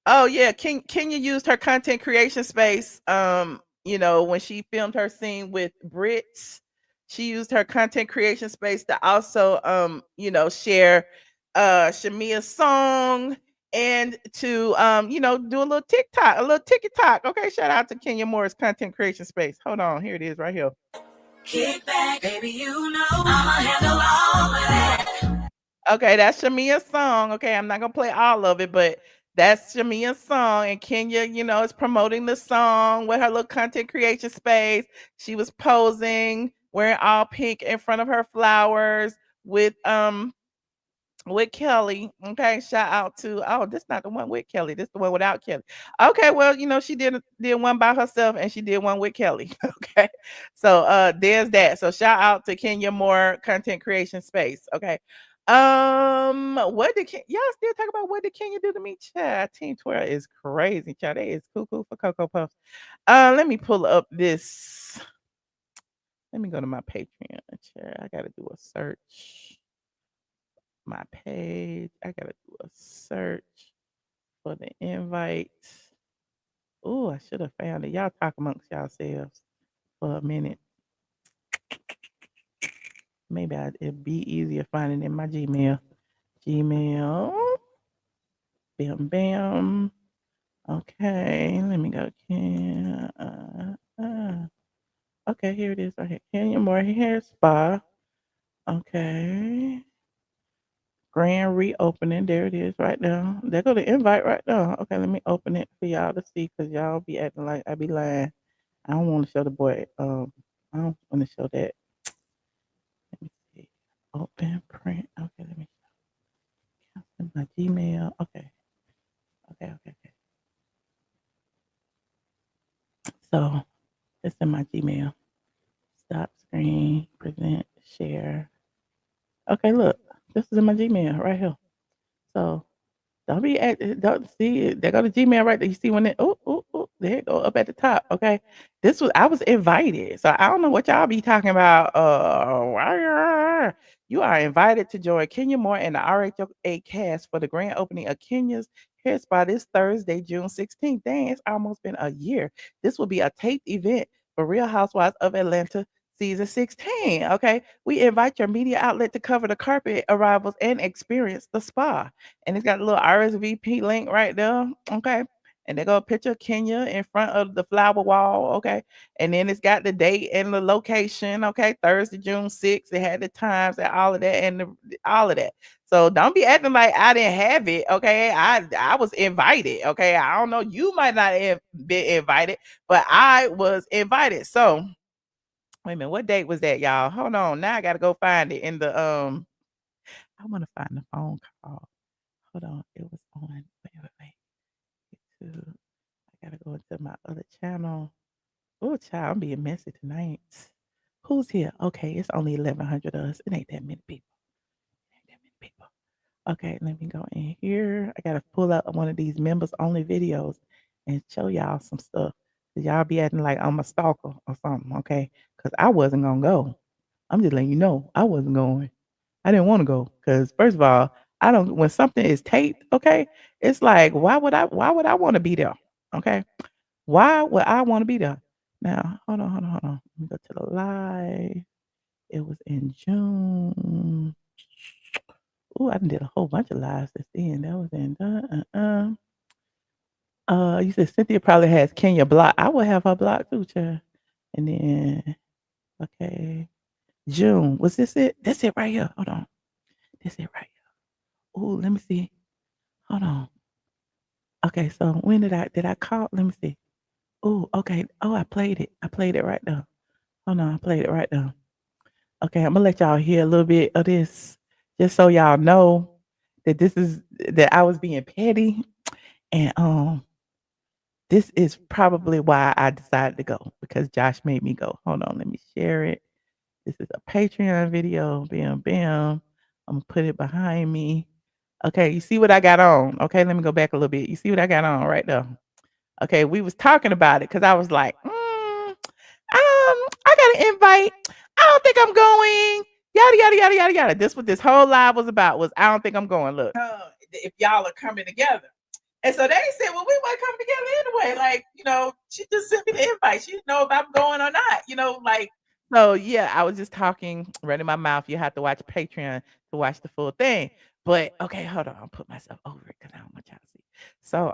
Oh yeah, Kenya used her content creation space. When she filmed her scene with Brits, she used her content creation space to also share Shamia's song and to do a little TikTok. Okay, shout out to Kenya Moore's content creation space. Hold on, here it is right here. Kick back, baby, I'ma handle all of that. Okay, that's Shamia's song. Okay, I'm not gonna play all of it, but that's Shamia's song. And Kenya, is promoting the song with her little content creation space. She was posing, wearing all pink in front of her flowers with Kelly. Okay, shout out to this not the one with Kelly, this the one without Kelly. Okay, well, she did one by herself and she did one with Kelly. Okay, so there's that. So shout out to Kenya Moore content creation space. Okay, what did y'all still talk about? What did Kenya do to me? Child, Team Twirl is crazy, child. They is cuckoo for Cocoa Puffs. Let me pull up this. Let me go to my Patreon. Child, I gotta do a search. My page. I gotta do a search for the invite. Oh, I should have found it. Y'all talk amongst yourselves for a minute. Maybe it'd be easier finding in my Gmail. Bam. Okay, let me go. Okay, here it is. Right here. Kenya Moore Hair Spa. Okay. Grand reopening. There it is right now. There go the invite right now. Okay, let me open it for y'all to see, because y'all be acting like I be lying. I don't want to show the boy. I don't want to show that. Let me see. Open print. Okay, let me cancel my Gmail. Okay. So it's in my Gmail. Stop screen, present, share. Okay, look. This is in my Gmail right here. So don't be at don't see it. There go the Gmail right there. You see when it there it go up at the top. Okay. I was invited. So I don't know what y'all be talking about. You are invited to join Kenya Moore and the RHOA cast for the grand opening of Kenya's hair spa this Thursday, June 16th. Dang, it's almost been a year. This will be a taped event for Real Housewives of Atlanta season 16. Okay. We invite your media outlet to cover the carpet arrivals and experience the spa. And it's got a little RSVP link right there. Okay. And they go a picture of Kenya in front of the flower wall. Okay. And then it's got the date and the location. Okay. Thursday, June 6th. It had the times and all of that and all of that. So don't be acting like I didn't have it. Okay. I was invited. Okay. I don't know. You might not have been invited, but I was invited. So wait a minute. What date was that, y'all? Hold on. Now I gotta go find it in the I want to find the phone call. Hold on. It was on. Wait. I gotta go into my other channel. Oh, child, I'm being messy tonight. Who's here? Okay, it's only 1,100 of us. It ain't that many people. Okay, let me go in here. I gotta pull up one of these members only videos and show y'all some stuff. Y'all be acting like I'm a stalker or something, okay? Because I wasn't gonna go. I'm just letting you know I wasn't going. I didn't want to go because first of all, I don't when something is taped, okay, it's like why would I want to be there? Okay. Why would I want to be there? Now, hold on. Let me go to the live. It was in June. Oh, I did a whole bunch of lives this then. That was in you said Cynthia probably has Kenya blocked. I would have her blocked too, child. And then okay. June. Was this it? That's it right here. Hold on. This it right here. Oh, let me see. Hold on. Okay, so when did I call? Let me see. Oh, okay. Oh, I played it. I played it right now. Hold on, I played it right now. Okay, I'm gonna let y'all hear a little bit of this, just so y'all know that I was being petty, and this is probably why I decided to go because Josh made me go. Hold on, let me share it. This is a Patreon video. Bam, bam. I'm gonna put it behind me. Okay, you see what I got on? Okay, let me go back a little bit. You see what I got on right there? Okay, we was talking about it because I was like, I got an invite. I don't think I'm going. Yada yada yada yada yada. This what this whole live was about. Was I don't think I'm going. Look, if y'all are coming together, and so they said, well, we might come together anyway. Like, she just sent me the invite. She didn't know if I'm going or not. Like. So yeah, I was just talking, running my mouth. You have to watch Patreon to watch the full thing. But okay, hold on. I'll put myself over it because I don't want y'all to see. So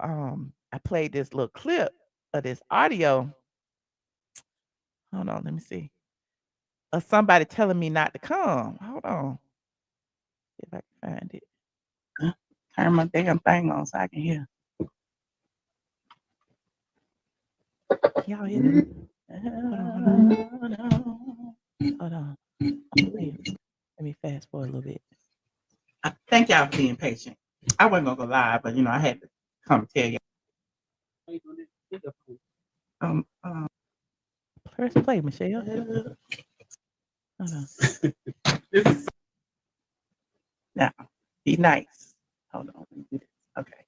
I played this little clip of this audio. Hold on, let me see. Of somebody telling me not to come. Hold on. See if I can find it. Turn my damn thing on so I can hear. Y'all hear this? Hold on. Let me fast forward a little bit. I thank y'all for being patient. I wasn't gonna go live, but I had to come tell you. Press play, Michelle. Hold on. Now, be nice. Hold on. Let me do this. Okay.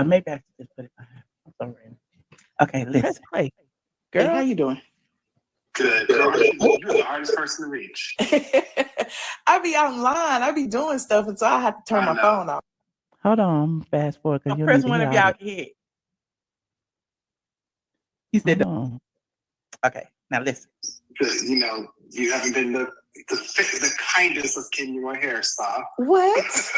Maybe I should just put it behind. I'm sorry. Okay, listen. Press play. Girl, how you doing? Good. You're the hardest person to reach. I be online. I be doing stuff, and so I have to turn my phone off. Hold on. Fast forward because you press one of y'all can hear. You said, okay. Now listen. Because you haven't been the kindest of Kenya Moore hair spa. What?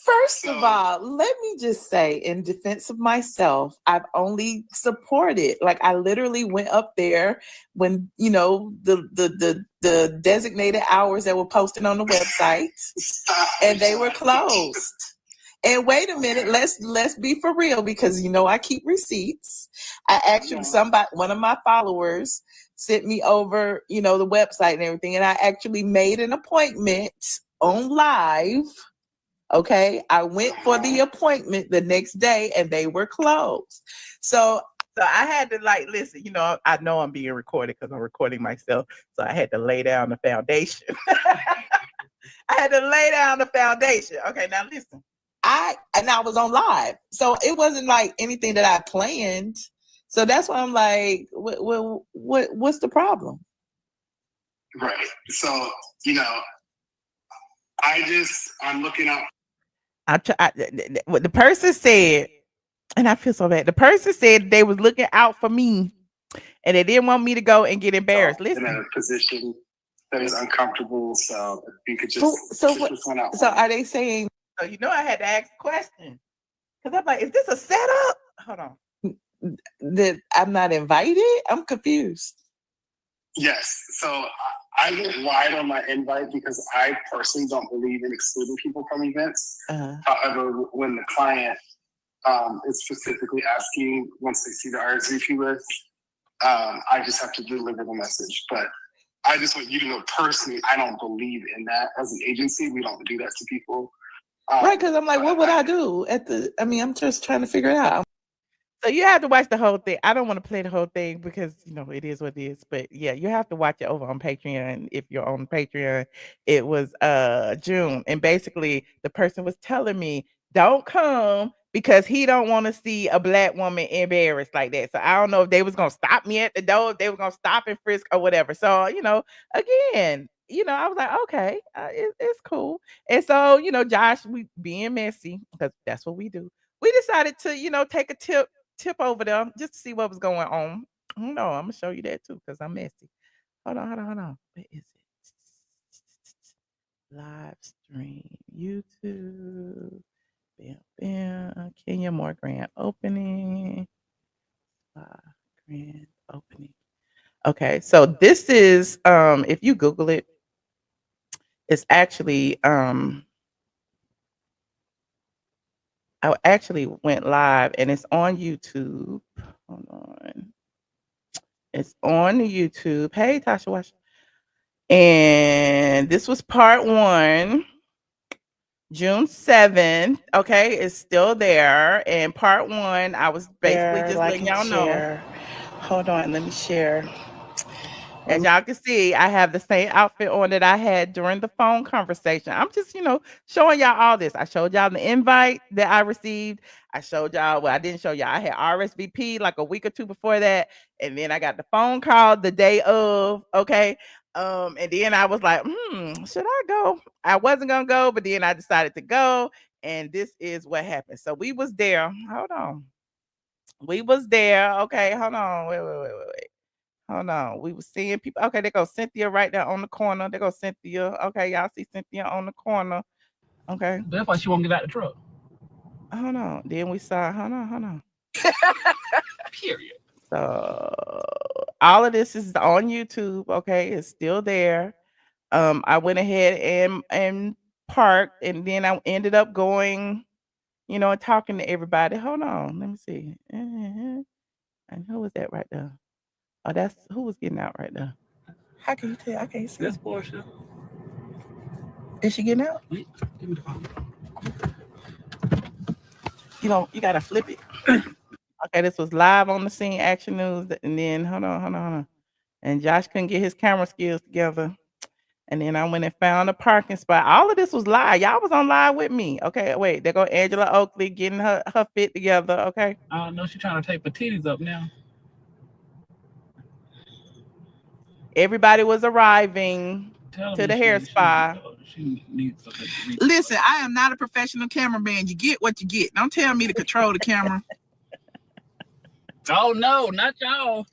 First of all, let me just say, in defense of myself, I've only supported. Like, I literally went up there when the designated hours that were posted on the website, and they were closed. And wait a minute, let's be for real, because I keep receipts. I actually one of my followers sent me over, the website and everything, and I actually made an appointment on live. Okay, I went for the appointment the next day and they were closed. So I had to listen, I know I'm being recorded because I'm recording myself. So I had to lay down the foundation. I had to lay down the foundation. Okay, now listen. I was on live, so it wasn't like anything that I planned. So that's why I'm like, what's the problem? Right. So, I'm looking out. What the person said, and I feel so bad. The person said they was looking out for me, and they didn't want me to go and get embarrassed. Listen, in a position that is uncomfortable. So if you could just So sit this one out. So are they saying? so I had to ask a question because I'm like, is this a setup? Hold on. That I'm not invited? I'm confused. Yes. So I went wide on my invite because I personally don't believe in excluding people from events. However, when the client is specifically asking once they see the RSVP list, I just have to deliver the message. But I just want you to know personally, I don't believe in that. As an agency, we don't do that to people. Right, because I'm like, what would I do I'm just trying to figure it out. So you have to watch the whole thing. I don't want to play the whole thing because it is what it is. But yeah, you have to watch it over on Patreon. If you're on Patreon, it was June, and basically the person was telling me, don't come because he don't want to see a Black woman embarrassed like that. So I don't know if they was gonna stop me at the door, if they were gonna stop and frisk or whatever. So again, I was like, okay, it's cool. And so Josh, we being messy because that's what we do. We decided to take a tip over there just to see what was going on. No, I'm gonna show you that too because I'm messy. Hold on. Where is it? Live stream, YouTube. Bam. Kenya more grand opening. Grand opening. Okay, so this is if you Google it, it's actually I actually went live and it's on YouTube. Hold on. It's on YouTube. Hey, Tasha Wash. And this was part 1, June 7th. Okay, it's still there. And part 1, I was basically just letting y'all know. Hold on, let me share. As y'all can see, I have the same outfit on that I had during the phone conversation. I'm just, showing y'all all this. I showed y'all the invite that I received. I showed y'all, I didn't show y'all. I had RSVP like a week or 2 before that. And then I got the phone call the day of, okay? And then I was like, should I go? I wasn't going to go, but then I decided to go. And this is what happened. So we was there. Hold on. We was there. Okay, hold on. Wait. Hold on. We were seeing people. Okay, there goes Cynthia right there on the corner. There goes Cynthia. Okay, y'all see Cynthia on the corner. Okay. That's why she won't get out the truck. Hold on. Then we saw, hold on. Period. So all of this is on YouTube. Okay, it's still there. I went ahead and parked, and then I ended up going, and talking to everybody. Hold on. Let me see. And who was that right there? Oh, that's who was getting out right there. How can you tell? I can't see. That's Portia. Is she getting out? Wait, give me the phone. You gotta flip it. Okay, this was live on the scene, Action News, and then hold on. And Josh couldn't get his camera skills together. And then I went and found a parking spot. All of this was live. Y'all was on live with me. Okay, wait, there go Angela Oakley getting her fit together. Okay. I know she's trying to take her titties up now. Everybody was arriving to the hair spa. She needs Listen, I am not a professional cameraman. You get what you get. Don't tell me to control the camera. Oh no, not y'all.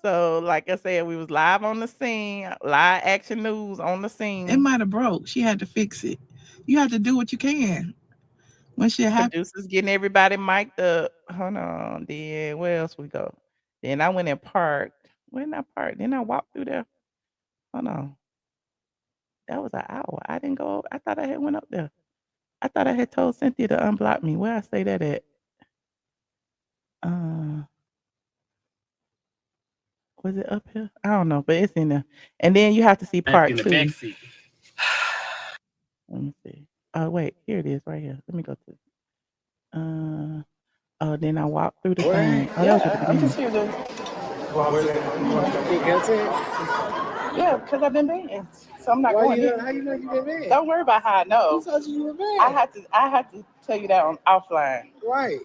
So like I said, we was live on the scene, live Action News on the scene. It might have broke. She had to fix it. You have to do what you can. When shit happens. Producers getting everybody mic'd up. Hold on. Then where else we go? Then I went and parked. When I parked, then I walked through there. Hold on. That was an hour. I didn't go. I thought I had went up there. I thought I had told Cynthia to unblock me. Where I say that at? Was it up here? I don't know, but it's in there. And then you have to see part 2. Let me see. Oh wait, here it is, right here. Let me go to. Oh, then I walked through the thing. Oh, that was at the beginning. I'm just here to. You go to it? Yeah, because I've been banned. So I'm not Why going you in. know? How you know you been banned? Don't worry about how I know. Who told you were banned? I have to tell you that on offline. Right.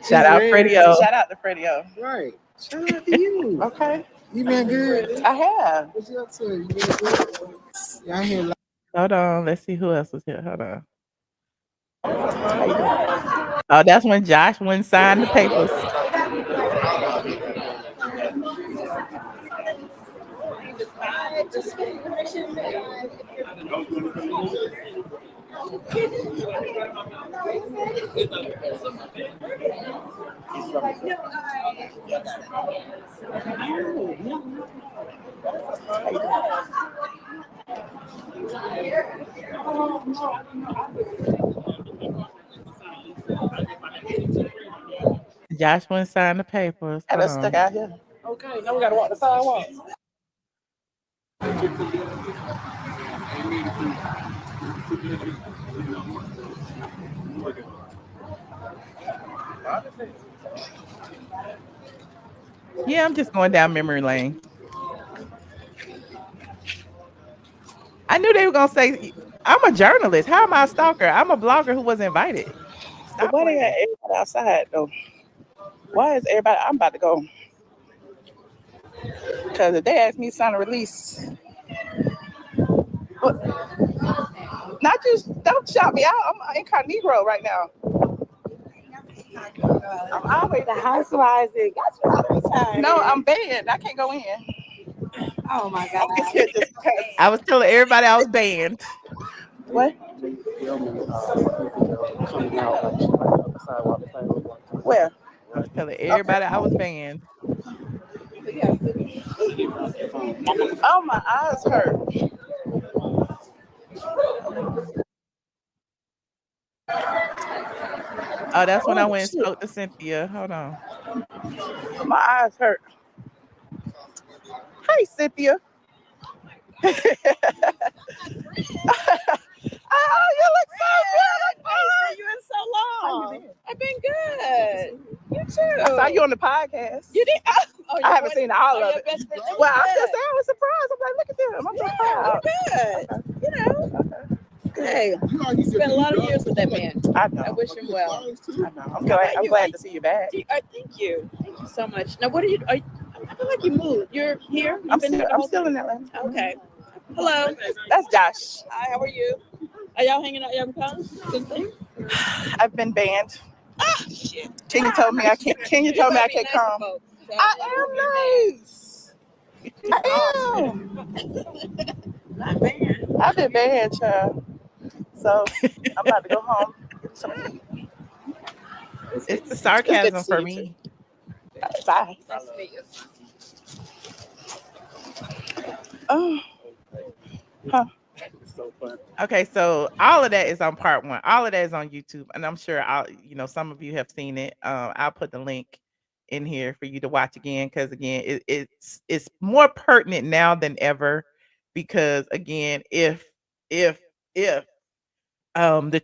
Shout out Freddie O. Shout out to Freddie O. Right. Shout out to you. Okay. You been good? I have. What you up to? You been good? Yeah, I hear. Hold on. Let's see who else was here. Hold on. Oh, that's when Josh went and signed the papers. Josh went and signed the papers. Got us stuck out here. Okay, now we gotta walk the sidewalk. Yeah, I'm just going down memory lane. I knew they were gonna say I'm a journalist. How am I a stalker? I'm a blogger who was invited. But why they got everybody outside though? Why is everybody? I'm about to go. Because if they ask me to sign a release, but not just don't shout me out. I'm incognito right now. I'm always The Housewives, they got you all the time. no. I'm banned. I can't go in. Oh my God. I was telling everybody I was banned. What? Where? I was telling everybody I was banned. Oh, my eyes hurt. Oh, that's when I went and spoke to Cynthia. Hold on. My eyes hurt. Hi, Cynthia. Oh, you look so beautiful. I haven't seen you in so long. I've been good. You too. I saw you on the podcast. You did? Oh, I haven't seen all of it. best friend. Well, I'm just saying, I was surprised. I'm like, look at them. I'm so proud. Good. You know. Hey, you spent a lot of years with that man. I know. I wish him well. I know. I'm glad to see you back. Thank you. Thank you so much. Now, what are you? I feel like you moved. You're here. I'm still in Atlanta. Okay. Hello. That's Josh. Hi. How are you? Are y'all hanging out? Y'all fun? Good thing. I've been banned. Ah, shit. Kenya told me I can't. Kenya told me I can't come. I am nice. I am. Not banned. I've been banned, child. So I'm about to go home. It's the sarcasm for me. Bye. Nice to meet you. Oh. Huh. Okay, so all of that is on part one. All of that is on YouTube, and I'm sure some of you have seen it. I'll put the link in here for you to watch again, because again, it's more pertinent now than ever. Because again, if the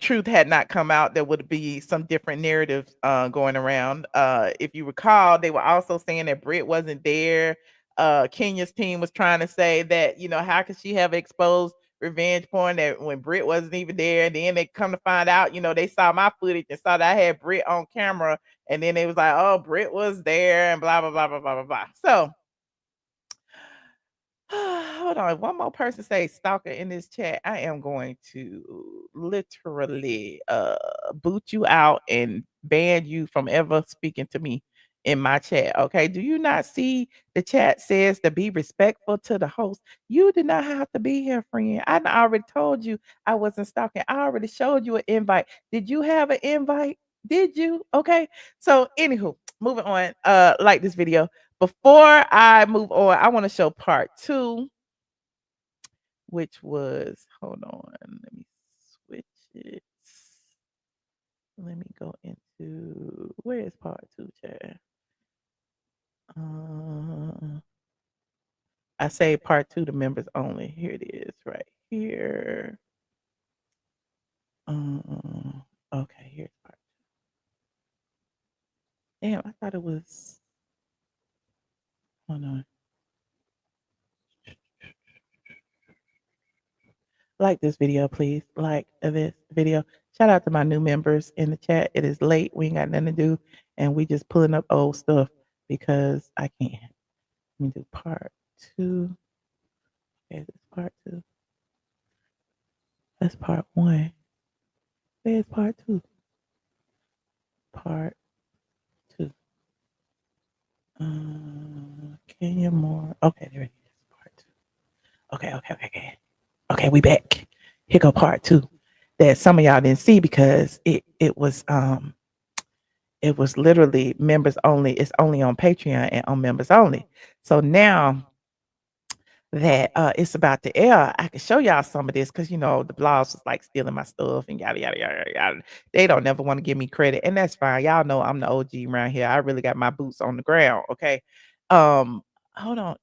truth had not come out, there would be some different narratives going around. If you recall, they were also saying that Britt wasn't there. Kenya's team was trying to say that, how could she have exposed revenge porn that when Britt wasn't even there? And then they come to find out, they saw my footage and saw that I had Britt on camera. And then they was like, oh, Britt was there and blah, blah, blah, blah, blah, blah, blah. So hold on. One more person say stalker in this chat. I am going to literally boot you out and ban you from ever speaking to me in my chat. Okay. Do you not see the chat says to be respectful to the host? You did not have to be here, friend. I already told you I wasn't stalking. I already showed you an invite. Did you have an invite? Did you? Okay. So anywho, moving on. Like this video. Before I move on, I want to show part 2, which was, hold on, let me switch it. Let me go into, where is part 2, chat? I say part 2 to members only. Here it is, right here. Okay, here's part 2. Damn, I thought it was, hold on. Like this video, please. Like this video. Shout out to my new members in the chat. It is late. We ain't got nothing to do. And we just pulling up old stuff because I can. Let me do part 2. Okay, this is part 2. That's part 1. Where's part 2? Part 2. Kenya Moore. Okay, there it is. Part 2. Okay. Okay, we back. Here go part 2 that some of y'all didn't see because it was literally members only. It's only on Patreon and on members only. So now that it's about to air, I can show y'all some of this because the blogs was like stealing my stuff and yada yada yada yada. They don't never want to give me credit, and that's fine. Y'all know I'm the OG around here. I really got my boots on the ground. Okay. Hold on.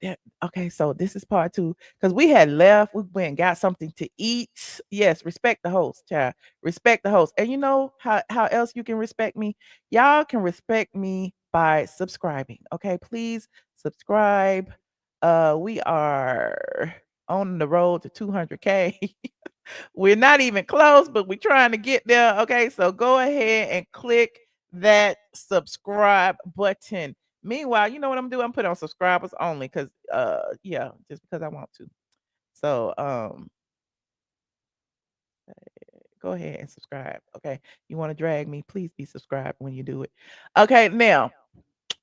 Okay, so this is part 2 because we had left. We went and got something to eat. Yes, respect the host, child. Respect the host. And you know how else you can respect me? Y'all can respect me by subscribing. Okay, please subscribe. We are on the road to 200K. We're not even close, but we're trying to get there. Okay, so go ahead and click that subscribe button. Meanwhile, you know what I'm doing? I'm putting on subscribers only because yeah, just because I want to. So go ahead and subscribe. Okay. You want to drag me? Please be subscribed when you do it. Okay, now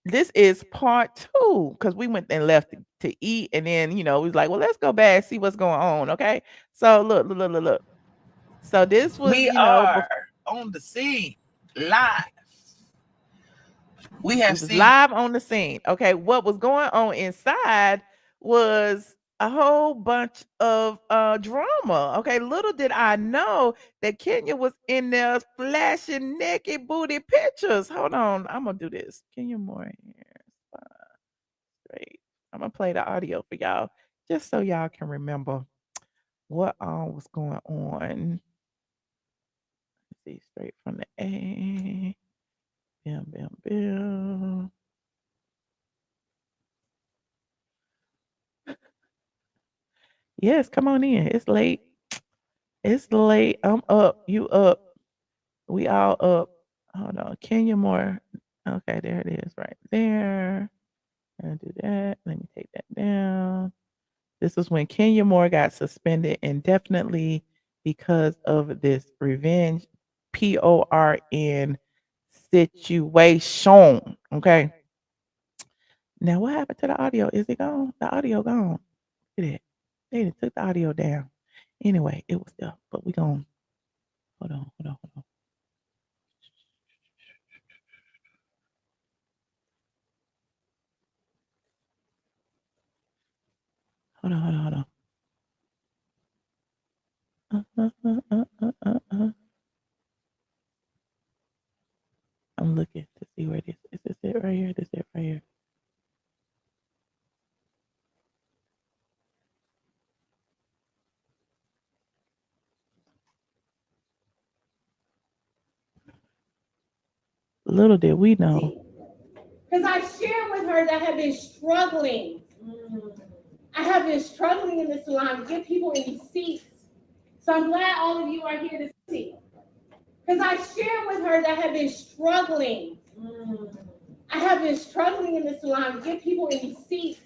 this is part 2 because we went and left to eat, and then we was like, well, let's go back and see what's going on. Okay. So look. So this was We are on the scene live. We have seen live on the scene. Okay, what was going on inside was a whole bunch of drama. Okay, little did I know that Kenya was in there flashing naked booty pictures. Hold on, I'm gonna do this. Kenya Moore here. Straight. I'm gonna play the audio for y'all just so y'all can remember what all was going on. Let's see, straight from the A. Bam. Yes, come on in. It's late. It's late. I'm up. You up. We all up. Hold on. Kenya Moore. Okay, there it is right there. Gonna do that. Let me take that down. This was when Kenya Moore got suspended indefinitely because of this revenge PORN situation. Okay. Now what happened to the audio? Is it gone? The audio gone. Look at it. They done took the audio down. Anyway, it was there, but we gon' hold on. Hold on. I'm looking to see where this is. This it right here? This it right here? Little did we know. Because I shared with her that I have been struggling. I have been struggling in the salon to get people in these seats. So I'm glad all of you are here to see. Because I shared with her that I have been struggling. I have been struggling in the salon to get people in these seats.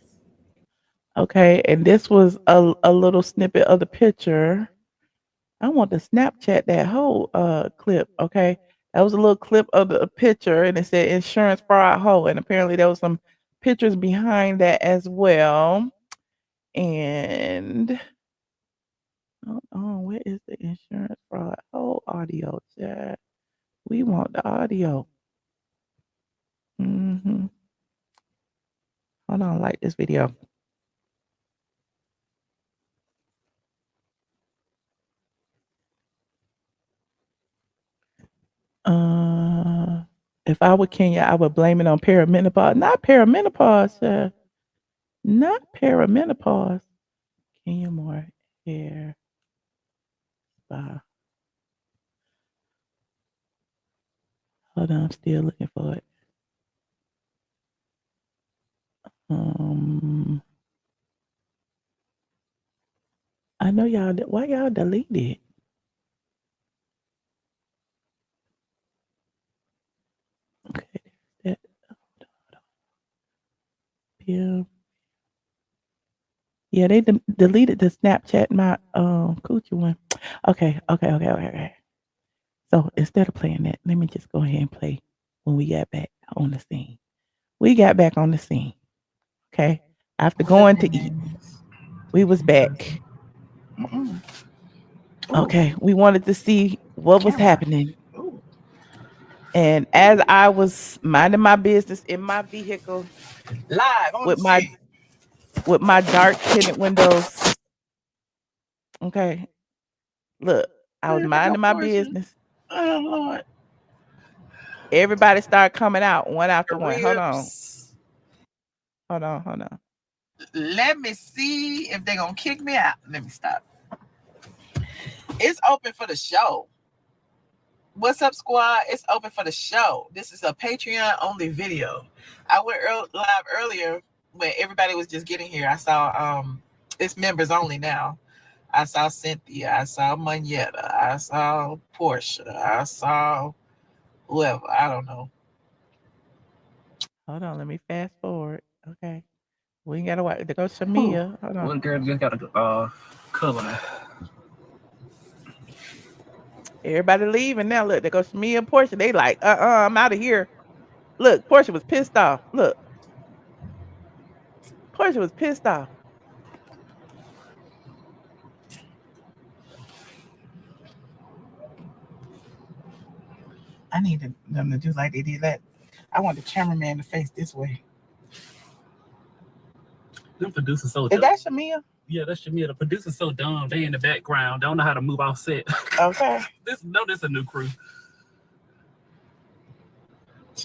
Okay, and this was a little snippet of the picture. I want to Snapchat that whole clip. Okay, that was a little clip of the picture, and it said insurance fraud hoe, and apparently there was some pictures behind that as well. And hold on, where is the insurance fraud hoe audio chat? We want the audio. Hold on, like this video. If I were Kenya, I would blame it on perimenopause. Not perimenopause. Not perimenopause. Kenya Moore hair spa. Hold on, I'm still looking for it. I know y'all. Why y'all deleted? Okay, that yeah, yeah. They deleted the Snapchat my coochie one. Okay. So instead of playing that, let me just go ahead and play when we got back on the scene. We got back on the scene. Okay, after going to eat, we was back. Mm-mm. Ooh, Okay, we wanted to see what was camera. happening. Ooh. And as I was minding my business in my vehicle Live on with the my scene. dark tinted windows, okay, look, I was There go minding my Portia. business. Oh Lord. Everybody started coming out one after one. Hold on. Ribs. Hold on. Let me see if they're gonna kick me out. Let me stop. It's open for the show. What's up, squad? It's open for the show. This is a Patreon only video. I went live earlier when everybody was just getting here. I saw it's members only now. I saw Cynthia, I saw Moneta, I saw Portia, I saw whoever, I don't know. Hold on, let me fast forward. Okay. We ain't gotta watch. There goes Shamia. Hold on. One girl just got a color. Everybody leaving now. Look, there goes Shamia and Portia. They like, I'm out of here. Look, Portia was pissed off. Look. Portia was pissed off. I need them to do like they did that. I want the cameraman to face this way. Them producers so Is dumb. that Shamia? Yeah, that's Shamia. The producers so dumb. They in the background. Don't know how to move off set. Okay. This a new crew.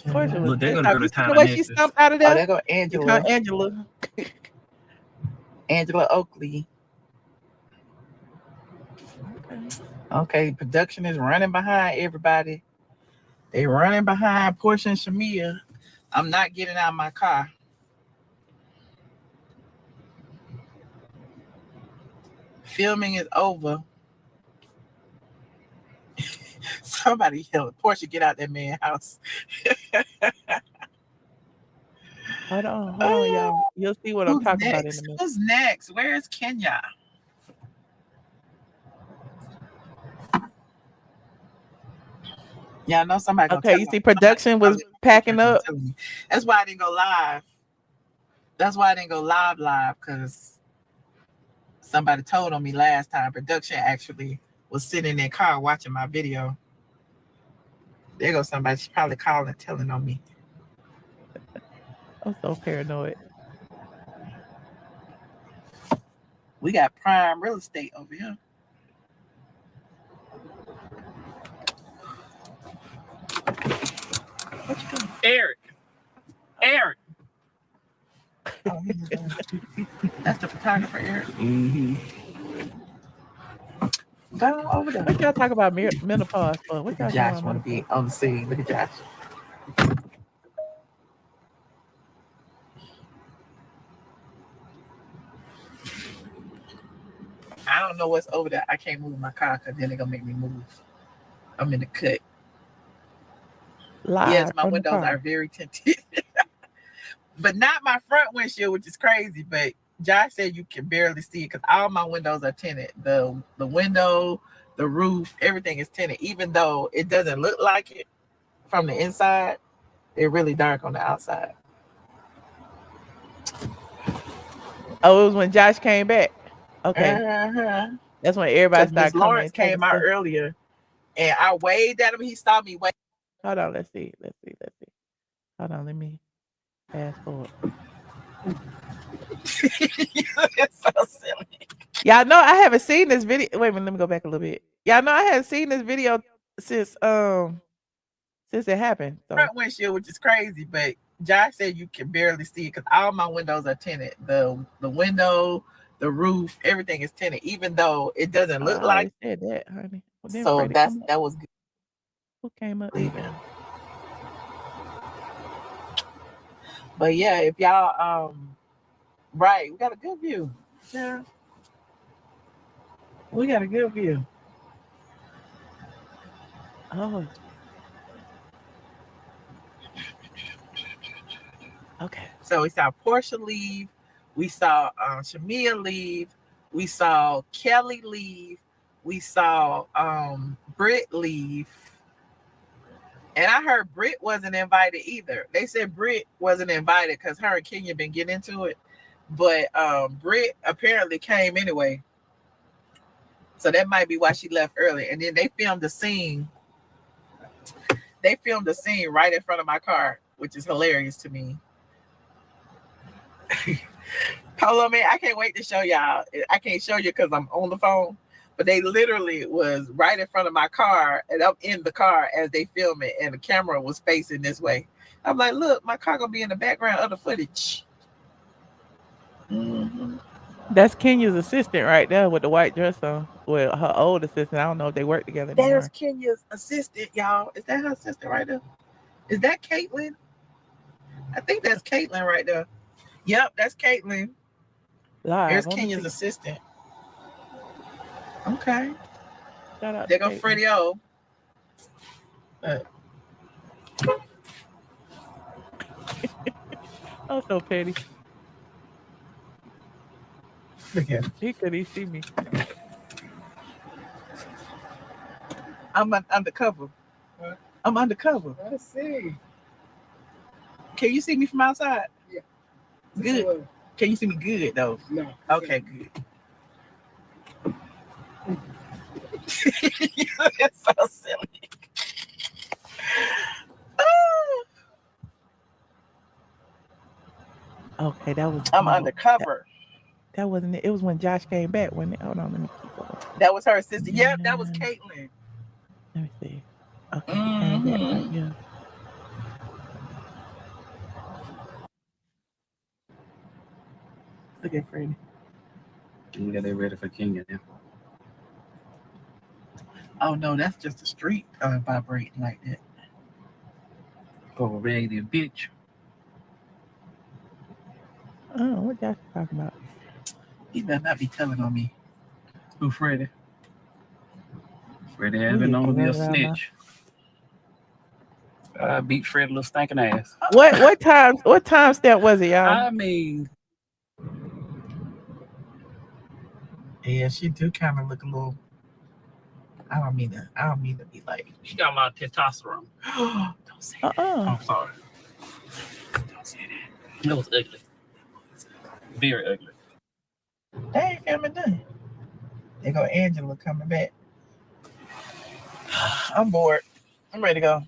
Portia was Look, they're pissed gonna off. go to You see the Town way of she Nexus. stumped out of Oh, there? there go You Angela. call Angela. Angela Oakley. Okay, production is running behind everybody. They running behind Portia and Shamia. I'm not getting out of my car. Filming is over. Somebody yelling, Portia, get out that man's house. Hold on, y'all. You'll see what I'm Who's talking about in a next? minute. Who's next? Where is Kenya? Yeah, I know somebody gonna Okay, tell you me. see production was packing up. That's why I didn't go live. That's why I didn't go live because somebody told on me last time. Production actually was sitting in their car watching my video. There goes somebody. She's probably calling, telling on me. I'm so paranoid. We got prime real estate over here. What you doing? Eric. Oh, that's the photographer, Eric. Mm-hmm. Go over there. What y'all talk about menopause for? What y'all talking Josh about want to be menopause? on the scene. Look at Josh. I don't know what's over there. I can't move my car because then they're gonna make me move. I'm in the cut. Live Yes, my from the windows car. are very tinted. But not my front windshield, which is crazy. But Josh said you can barely see it because all my windows are tinted. The window, the roof, everything is tinted. Even though it doesn't look like it from the inside, they're really dark on the outside. Oh, it was when Josh came back. Okay. Uh-huh. That's when everybody Because Miss started coming Lawrence and taking came out stuff. earlier, and I waved at him. He saw me wave. Hold on, let's see. Hold on, let me fast forward. It's so silly. Y'all know I haven't seen this video. Wait a minute, let me go back a little bit. Y'all know I haven't seen this video since it happened. So Front windshield, which is crazy, but Josh said you can barely see it because all my windows are tinted. The window, the roof, everything is tinted, even though it doesn't look I like. said that, honey. Well, then So Freddie that come up. was good. Who came up? Leaving. But yeah, if y'all right, we got a good view. Yeah. We got a good view. Oh. Okay. So we saw Portia leave. We saw Shamia leave. We saw Kelly leave. We saw Britt leave. And I heard Britt wasn't invited either. They said Britt wasn't invited because her and Kenya been getting into it. But Britt apparently came anyway. So that might be why she left early. And then they filmed the scene. They filmed the scene right in front of my car, which is hilarious to me. Hello, man. I can't wait to show y'all. I can't show you because I'm on the phone. But they literally was right in front of my car, and I'm in the car as they film it, and the camera was facing this way. I'm like, look, my car gonna be in the background of the footage. Mm-hmm. That's Kenya's assistant right there with the white dress on. Well, her old assistant. I don't know if they work together anymore. There's Kenya's assistant, y'all. Is that her assistant right there? Is that Caitlin? I think that's Caitlin right there. Yep, that's Caitlin. There's Kenya's assistant. Okay. Shout out there to go Caitlin. Freddie O. Oh, so petty. Look at him. He couldn't see me. I'm undercover. I'm undercover. I see. Can you see me from outside? Yeah. Good. Can you see me good though? No. Okay, good. That's so silly. Okay, that was. I'm undercover. That wasn't it. It was when Josh came back. When hold on, let me keep going. That was her sister. Yep, that was Caitlin. Let me see. Okay. Mm-hmm. Yeah. Look at Freddie. Yeah, they ready for Kenya now. Oh no, that's just the street vibrating like that. Oh, ready, bitch. Oh, what Josh talking about? He better not be telling on me. Who, Freddie? Freddie has been known to be a snitch. I beat Freddie little stinking ass. What time step was it, y'all? I mean, yeah, she do kind of look a little. I don't mean to be like. she got a lot of testosterone. Don't say that. I'm sorry. Don't say that. It was ugly. Very ugly. They ain't filming done. There go Angela coming back. I'm bored. I'm ready to go.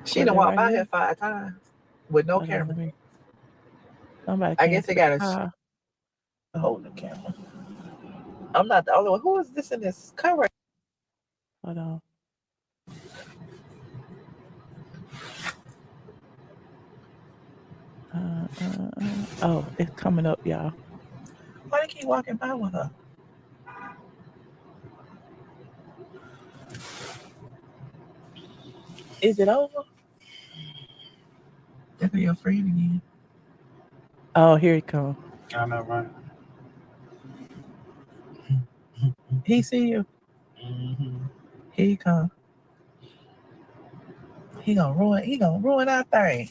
She done walked by here 5 times with no camera. I guess they got a hold the camera. I'm not the only one. Who is this in this cover? Hold on. Oh, it's coming up, y'all. Why they keep walking by with her? Is it over? That's your friend again. Oh, here he comes. I know, right? He see you. Mm-hmm. Here he come. He gonna ruin our thing.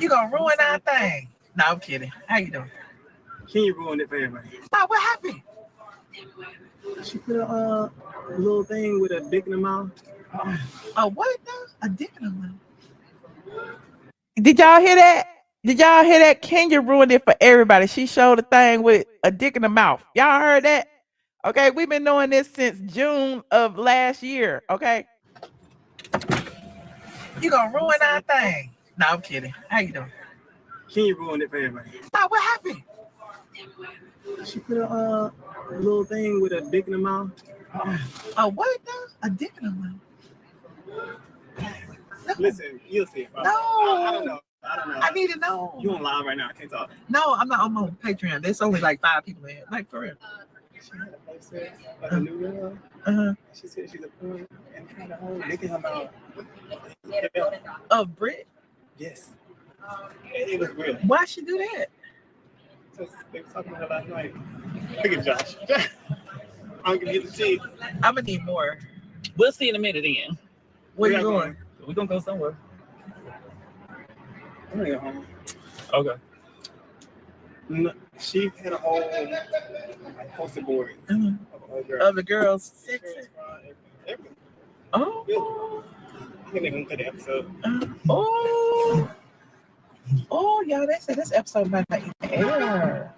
You gonna ruin our thing. No, I'm kidding. How you doing? Can you ruin it for everybody? Oh, what happened? She put a little thing with a dick in the mouth. Oh, what now? A dick in the mouth. Did y'all hear that? Did y'all hear that? Kenya ruined it for everybody. She showed a thing with a dick in the mouth. Y'all heard that? Okay, we've been doing this since June of last year. Okay. You gonna ruin our thing. No, I'm kidding. How you doing? Can you ruin it for everybody? Oh, what happened? She put a little thing with a dick in the mouth. Oh, what now? A dick in the mouth. Listen, you'll see it. No. I don't know. I need to know. You on live right now? I can't talk. No, I'm not on my Patreon. There's only like 5 people in. Like for real. She had a post there about a new girl. She said she's a porn and had a whole dick in her mouth. Of Brit? Yes. It was real. Why she do that? because they were talking about her last night. Look at Josh. I'm gonna get the tea. I'm gonna need more. We'll see in a minute then. Where you going? We're gonna go somewhere. I'm gonna go home. Okay. No, she had a whole poster board Of the girls. Everything. Oh. I think they're gonna cut the episode. Oh, y'all, they said this episode might not even air.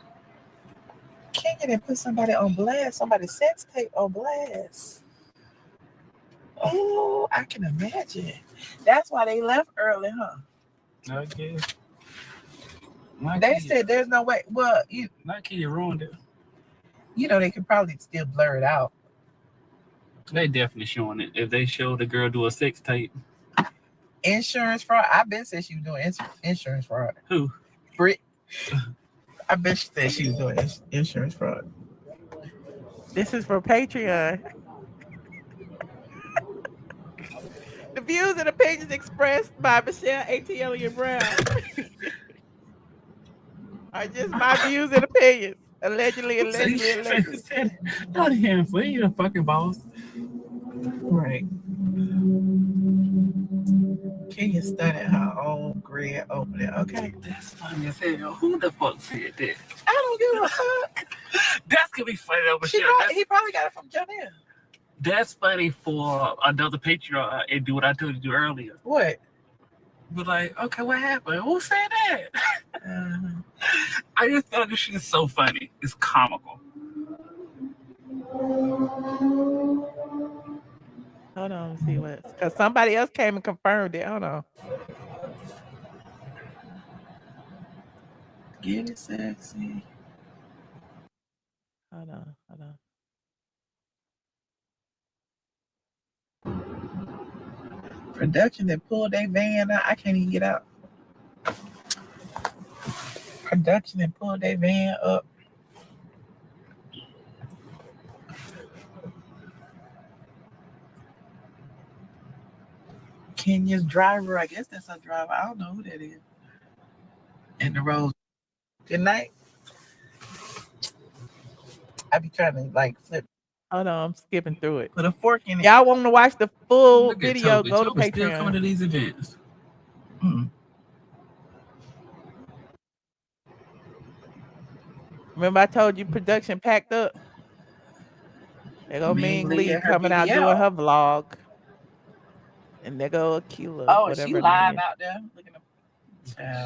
Kenya didn't put somebody on blast, somebody's sex tape on blast. Oh, I can imagine. That's why they left early, huh? I guess. They said there's no way. Well, Not Kenya ruined it. You know, they could probably still blur it out. They definitely showing it. If they show the girl do a sex tape. Insurance fraud. I bet said she was doing insurance fraud. Who? Brit. I bet she said she was doing insurance fraud. This is for Patreon. The views and opinions expressed by Michelle A.T. Brown are just my views and opinions. Allegedly. Not him. We ain't a fucking boss. Right. Kenya studied her own grand opening. Okay. That's funny as hell. Who the fuck said that? I don't give a fuck. That's gonna be funny though, Michelle. He probably got it from Janelle. That's funny for another Patreon and do what I told you to do earlier. What? But like, okay, what happened? Who said that? I just thought this shit is so funny. It's comical. Hold on, let's see what. Because somebody else came and confirmed it. Hold on. Get it sexy. Hold on. Production that pulled their van out. I can't even get out. Production that pulled their van up. Kenya's driver. I guess that's her driver. I don't know who that is. And the road. Good night. I be trying to like flip. Hold on, I'm skipping through it. Put a fork in it. Y'all want to watch the full Look at video? Toby. Go to Toby's still coming to Patreon. these events. Remember, I told you production packed up. There go Ming Lee and her coming out BBL. doing her vlog, and there go Akila. Oh, whatever she her live name out there. Look at them.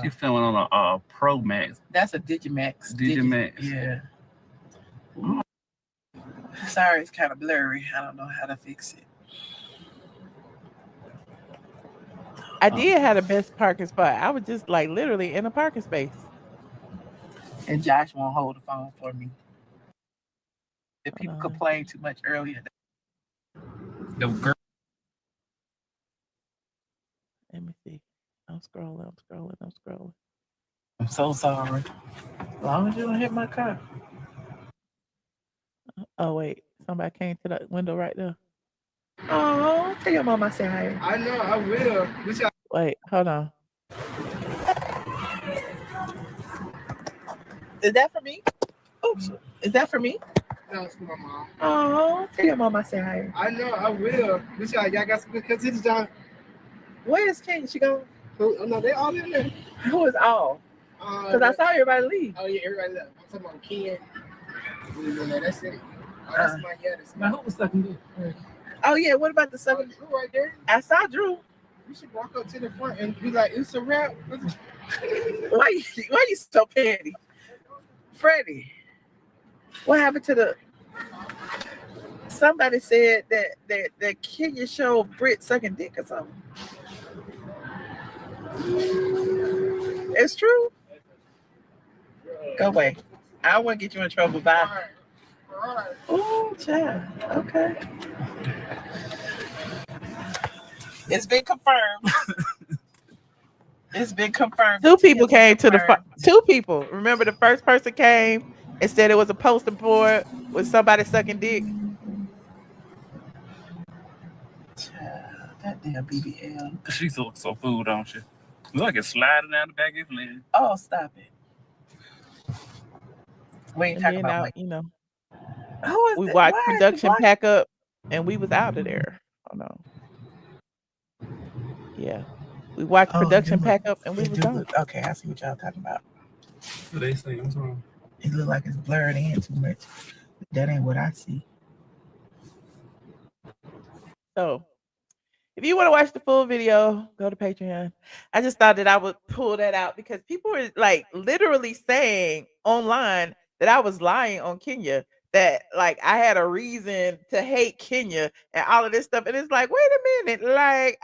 She's filming on a Pro Max. That's a Digimax. Digimax. Yeah. Sorry, it's kind of blurry. I don't know how to fix it. I did have the best parking spot. I was just like literally in a parking space. And Josh won't hold the phone for me. If people complained too much earlier. The girl. Let me see. I'm scrolling. I'm so sorry. As long as you don't hit my car. Oh wait, somebody came to the window right there. Oh, tell your mama I say hi. I know, I will. Wait, hold on. Is that for me? Oops. Is that for me? No, it's for my mom. Oh, tell your mama I say hi. I know, I will. Y'all got some good consistency, John. Where is King? She gone? Oh, no, they all in there. Who is all? Because I saw everybody leave. Oh, yeah, everybody left. I'm talking about Ken. That's it. Oh, that's my youngest. Now, who was sucking dick? Oh, yeah. What about the second? Drew right there. I saw Drew. You should walk up to the front and be like, it's a wrap. Why you so petty? Freddie, what happened to the... Somebody said that Kenya showed Britt sucking dick or something. It's true? Go away. I don't want to get you in trouble. Bye. Oh, child. Okay. It's been confirmed. It's been confirmed. Two people came to the two people. Remember, the first person came and said it was a poster board with somebody sucking dick. That damn BBL. She looks so food, don't she? Look like it's sliding down the back of his leg. Oh, stop it. We ain't And talking then about now, money. you know, Who is we it? watched Why is she production blocking? pack up and we was out of there. Oh no. Yeah. We watched Oh, production it pack up and we it was do gone. look okay. I see what y'all talking about. What they say? What's wrong? It look like it's blurred in too much. That ain't what I see. So if you want to watch the full video, go to Patreon. I just thought that I would pull that out because people were like literally saying online that I was lying on Kenya, that like I had a reason to hate Kenya and all of this stuff. And it's like, wait a minute, like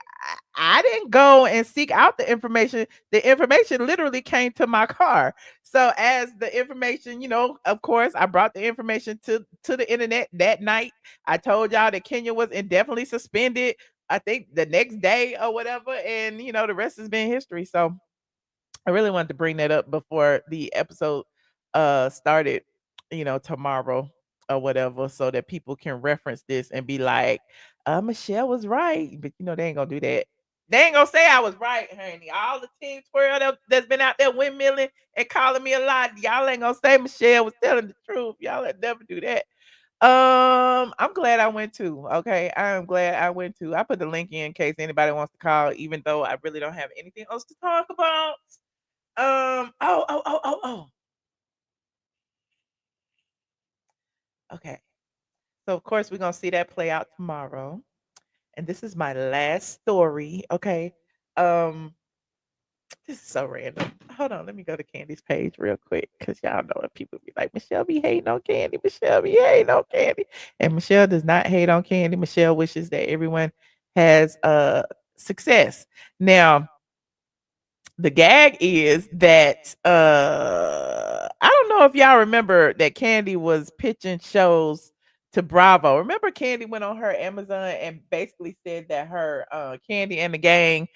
I didn't go and seek out the information. The information literally came to my car. So as the information, you know, of course, I brought the information to the internet that night. I told y'all that Kenya was indefinitely suspended, I think the next day or whatever, and you know the rest has been history. So I really wanted to bring that up before the episode started, you know, tomorrow or whatever, so that people can reference this and be like, Michelle was right. But you know, they ain't gonna do that. They ain't gonna say I was right, honey. All the team twirl that's been out there windmilling and calling me a lie. Y'all ain't gonna say Michelle was telling the truth. Y'all would never do that. I'm glad I went to. Okay, I am glad I went to. I put the link in case anybody wants to call, even though I really don't have anything else to talk about. Oh. Okay. So of course we're gonna see that play out tomorrow. And this is my last story. Okay. Um, this is so random. Hold on, let me go to Candy's page real quick because y'all know if people be like, Michelle be hating on Candy, Michelle be hating on Candy. And Michelle does not hate on Candy. Michelle wishes that everyone has success. Now, the gag is that I don't know if y'all remember that Candy was pitching shows to Bravo. Remember Candy went on her Amazon and basically said that her Candy and the gang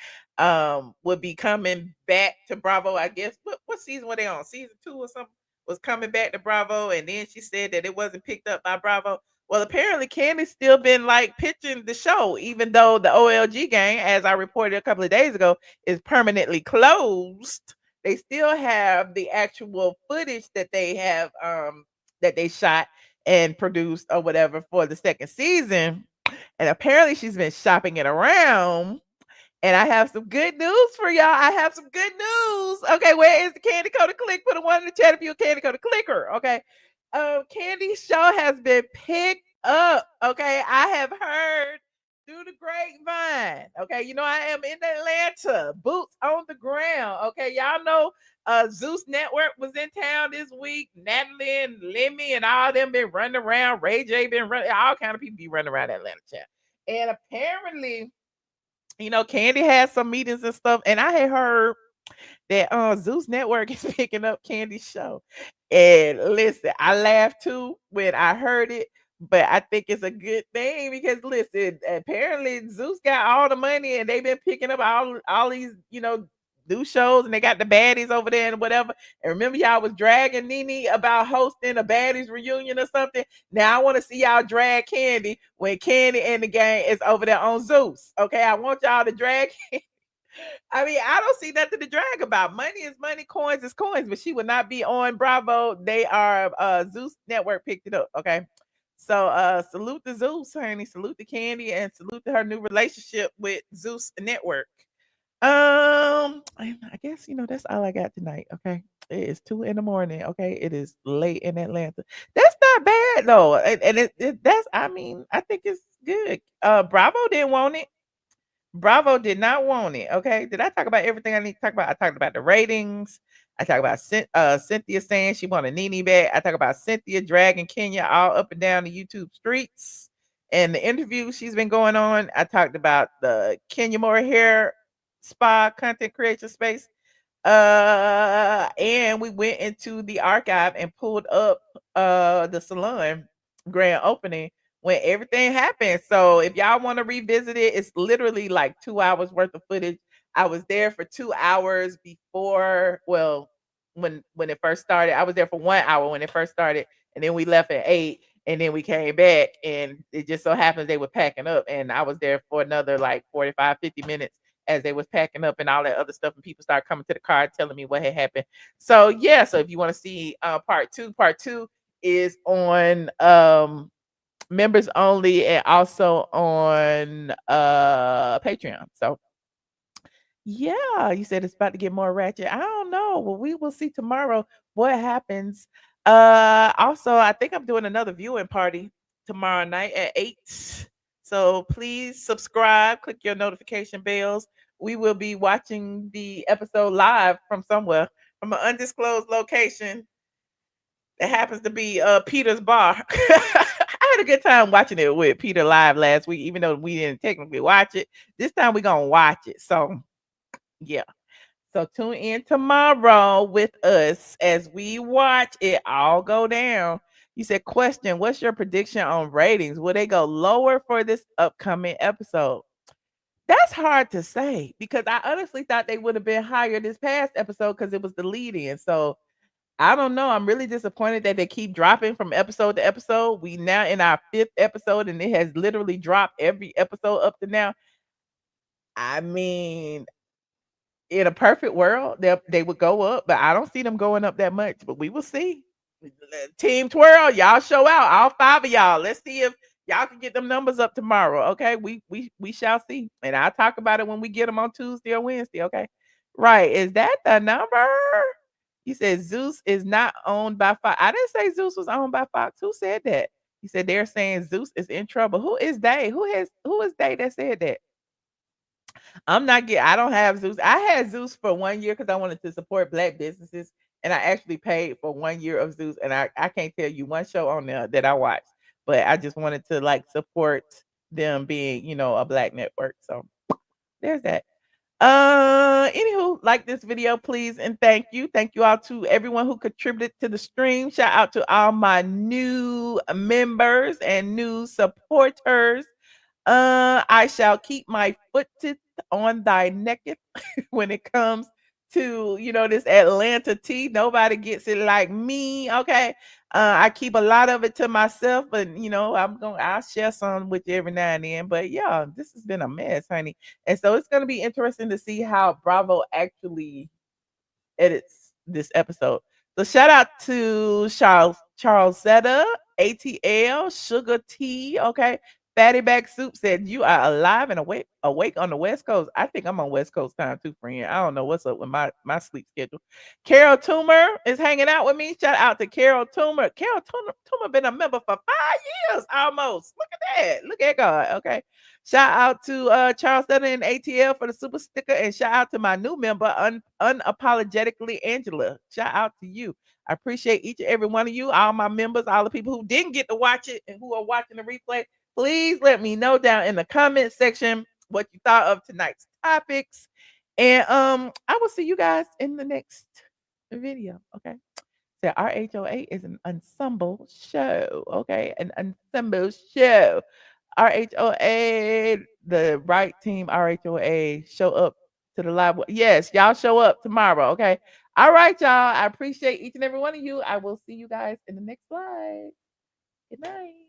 would be coming back to Bravo. I guess what season were they on? Season 2 or something was coming back to Bravo, and then she said that it wasn't picked up by Bravo. Well, apparently Candy's still been like pitching the show, even though the OLG gang, as I reported a couple of days ago, is permanently closed. They still have the actual footage that they shot and produced or whatever for the second season. And apparently she's been shopping it around. And I have some good news for y'all. I have some good news. Okay, where is the Candy Code to Click? Put a one in the chat if you're a Candy Code to Clicker. Okay. Candy's show has been picked up. Okay. I have heard through the grapevine. Okay. You know, I am in Atlanta, boots on the ground. Okay. Y'all know Zeus Network was in town this week. Natalie and Lemmy and all them been running around. Ray J been running, all kind of people be running around Atlanta, chat. And apparently, you know, Candy had some meetings and stuff, and I had heard that Zeus Network is picking up Candy's show. And listen, I laughed too when I heard it, but I think it's a good thing because listen, apparently Zeus got all the money and they've been picking up all these, you know, new shows, and they got the baddies over there and whatever. And remember, y'all was dragging Nene about hosting a baddies reunion or something. Now I want to see y'all drag Candy when Candy and the gang is over there on Zeus. Okay, I want y'all to drag. I mean, I don't see nothing to drag about. Money is money, coins is coins, but she would not be on Bravo. They are Zeus Network picked it up. Okay. So salute to Zeus, honey. Salute to Candy and salute to her new relationship with Zeus Network. I guess you know that's all I got tonight. Okay. It is 2 in the morning. Okay. It is late in Atlanta. That's not bad though. And that's I mean, I think it's good. Bravo didn't want it. Bravo did not want it. Okay. Did I talk about everything I need to talk about? I talked about the ratings. I talked about Cynthia saying she wanted Nene back. I talk about Cynthia dragging Kenya all up and down the YouTube streets and the interview she's been going on. I talked about the Kenya Moore hair spa content creation space. And we went into the archive and pulled up the salon grand opening when everything happened. So if y'all want to revisit it, it's literally like 2 hours worth of footage. I was there for 2 hours before, well, when it first started. I was there for 1 hour when it first started, and then we left at 8, and then we came back, and it just so happens they were packing up, and I was there for another like 45, 50 minutes as they was packing up and all that other stuff, and people started coming to the car telling me what had happened. So yeah, so if you want to see part two is on members only and also on Patreon. So yeah, you said it's about to get more ratchet. I don't know. Well, we will see tomorrow what happens. Also, I think I'm doing another viewing party tomorrow night at 8. So please subscribe, click your notification bells. We will be watching the episode live from somewhere, from an undisclosed location. That happens to be Peter's bar. I had a good time watching it with Peter live last week, even though we didn't technically watch it. This time we're gonna watch it. So yeah. So tune in tomorrow with us as we watch it all go down. You said, question, what's your prediction on ratings? Will they go lower for this upcoming episode? That's hard to say because I honestly thought they would have been higher this past episode because it was the lead in. So I don't know. I'm really disappointed that they keep dropping from episode to episode. We now in our 5th episode and it has literally dropped every episode up to now. I mean, in a perfect world, they would go up, but I don't see them going up that much. But we will see. Team Twirl, y'all show out, all 5 of y'all. Let's see if y'all can get them numbers up tomorrow. Okay, we shall see, and I'll talk about it when we get them on Tuesday or Wednesday. Okay, right? Is that the number? You said Zeus is not owned by Fox. I didn't say Zeus was owned by Fox. Who said that? You said they're saying Zeus is in trouble. Who is they? Who is they that said that? I don't have Zeus. I had Zeus for 1 year because I wanted to support Black businesses. And I actually paid for 1 year of Zeus. And I can't tell you one show on there that I watched. But I just wanted to like support them being, a Black network. So there's that. Anywho, like this video, please, and thank you. Thank you all to everyone who contributed to the stream. Shout out to all my new members and new supporters. I shall keep my foot on thy necketh when it comes to this Atlanta tea. Nobody gets it like me. Okay. I keep a lot of it to myself, but I'll share some with you every now and then. But yeah, this has been a mess, honey. And so it's gonna be interesting to see how Bravo actually edits this episode. So shout out to Charles Zeta, ATL, Sugar Tea, okay. Fatty Back Soup said, you are alive and awake on the West Coast. I think I'm on West Coast time too, friend. I don't know what's up with my sleep schedule. Carol Toomer is hanging out with me. Shout out to Carol Toomer. Carol Toomer been a member for 5 years almost. Look at that. Look at God. Okay. Shout out to Charles Sutter and ATL for the super sticker. And shout out to my new member, Unapologetically Angela. Shout out to you. I appreciate each and every one of you, all my members, all the people who didn't get to watch it and who are watching the replay. Please let me know down in the comment section what you thought of tonight's topics. And I will see you guys in the next video. Okay. So RHOA is an ensemble show. Okay. An ensemble show. RHOA, the right team, RHOA, show up to the live. Yes, y'all show up tomorrow. Okay. All right, y'all. I appreciate each and every one of you. I will see you guys in the next slide. Good night.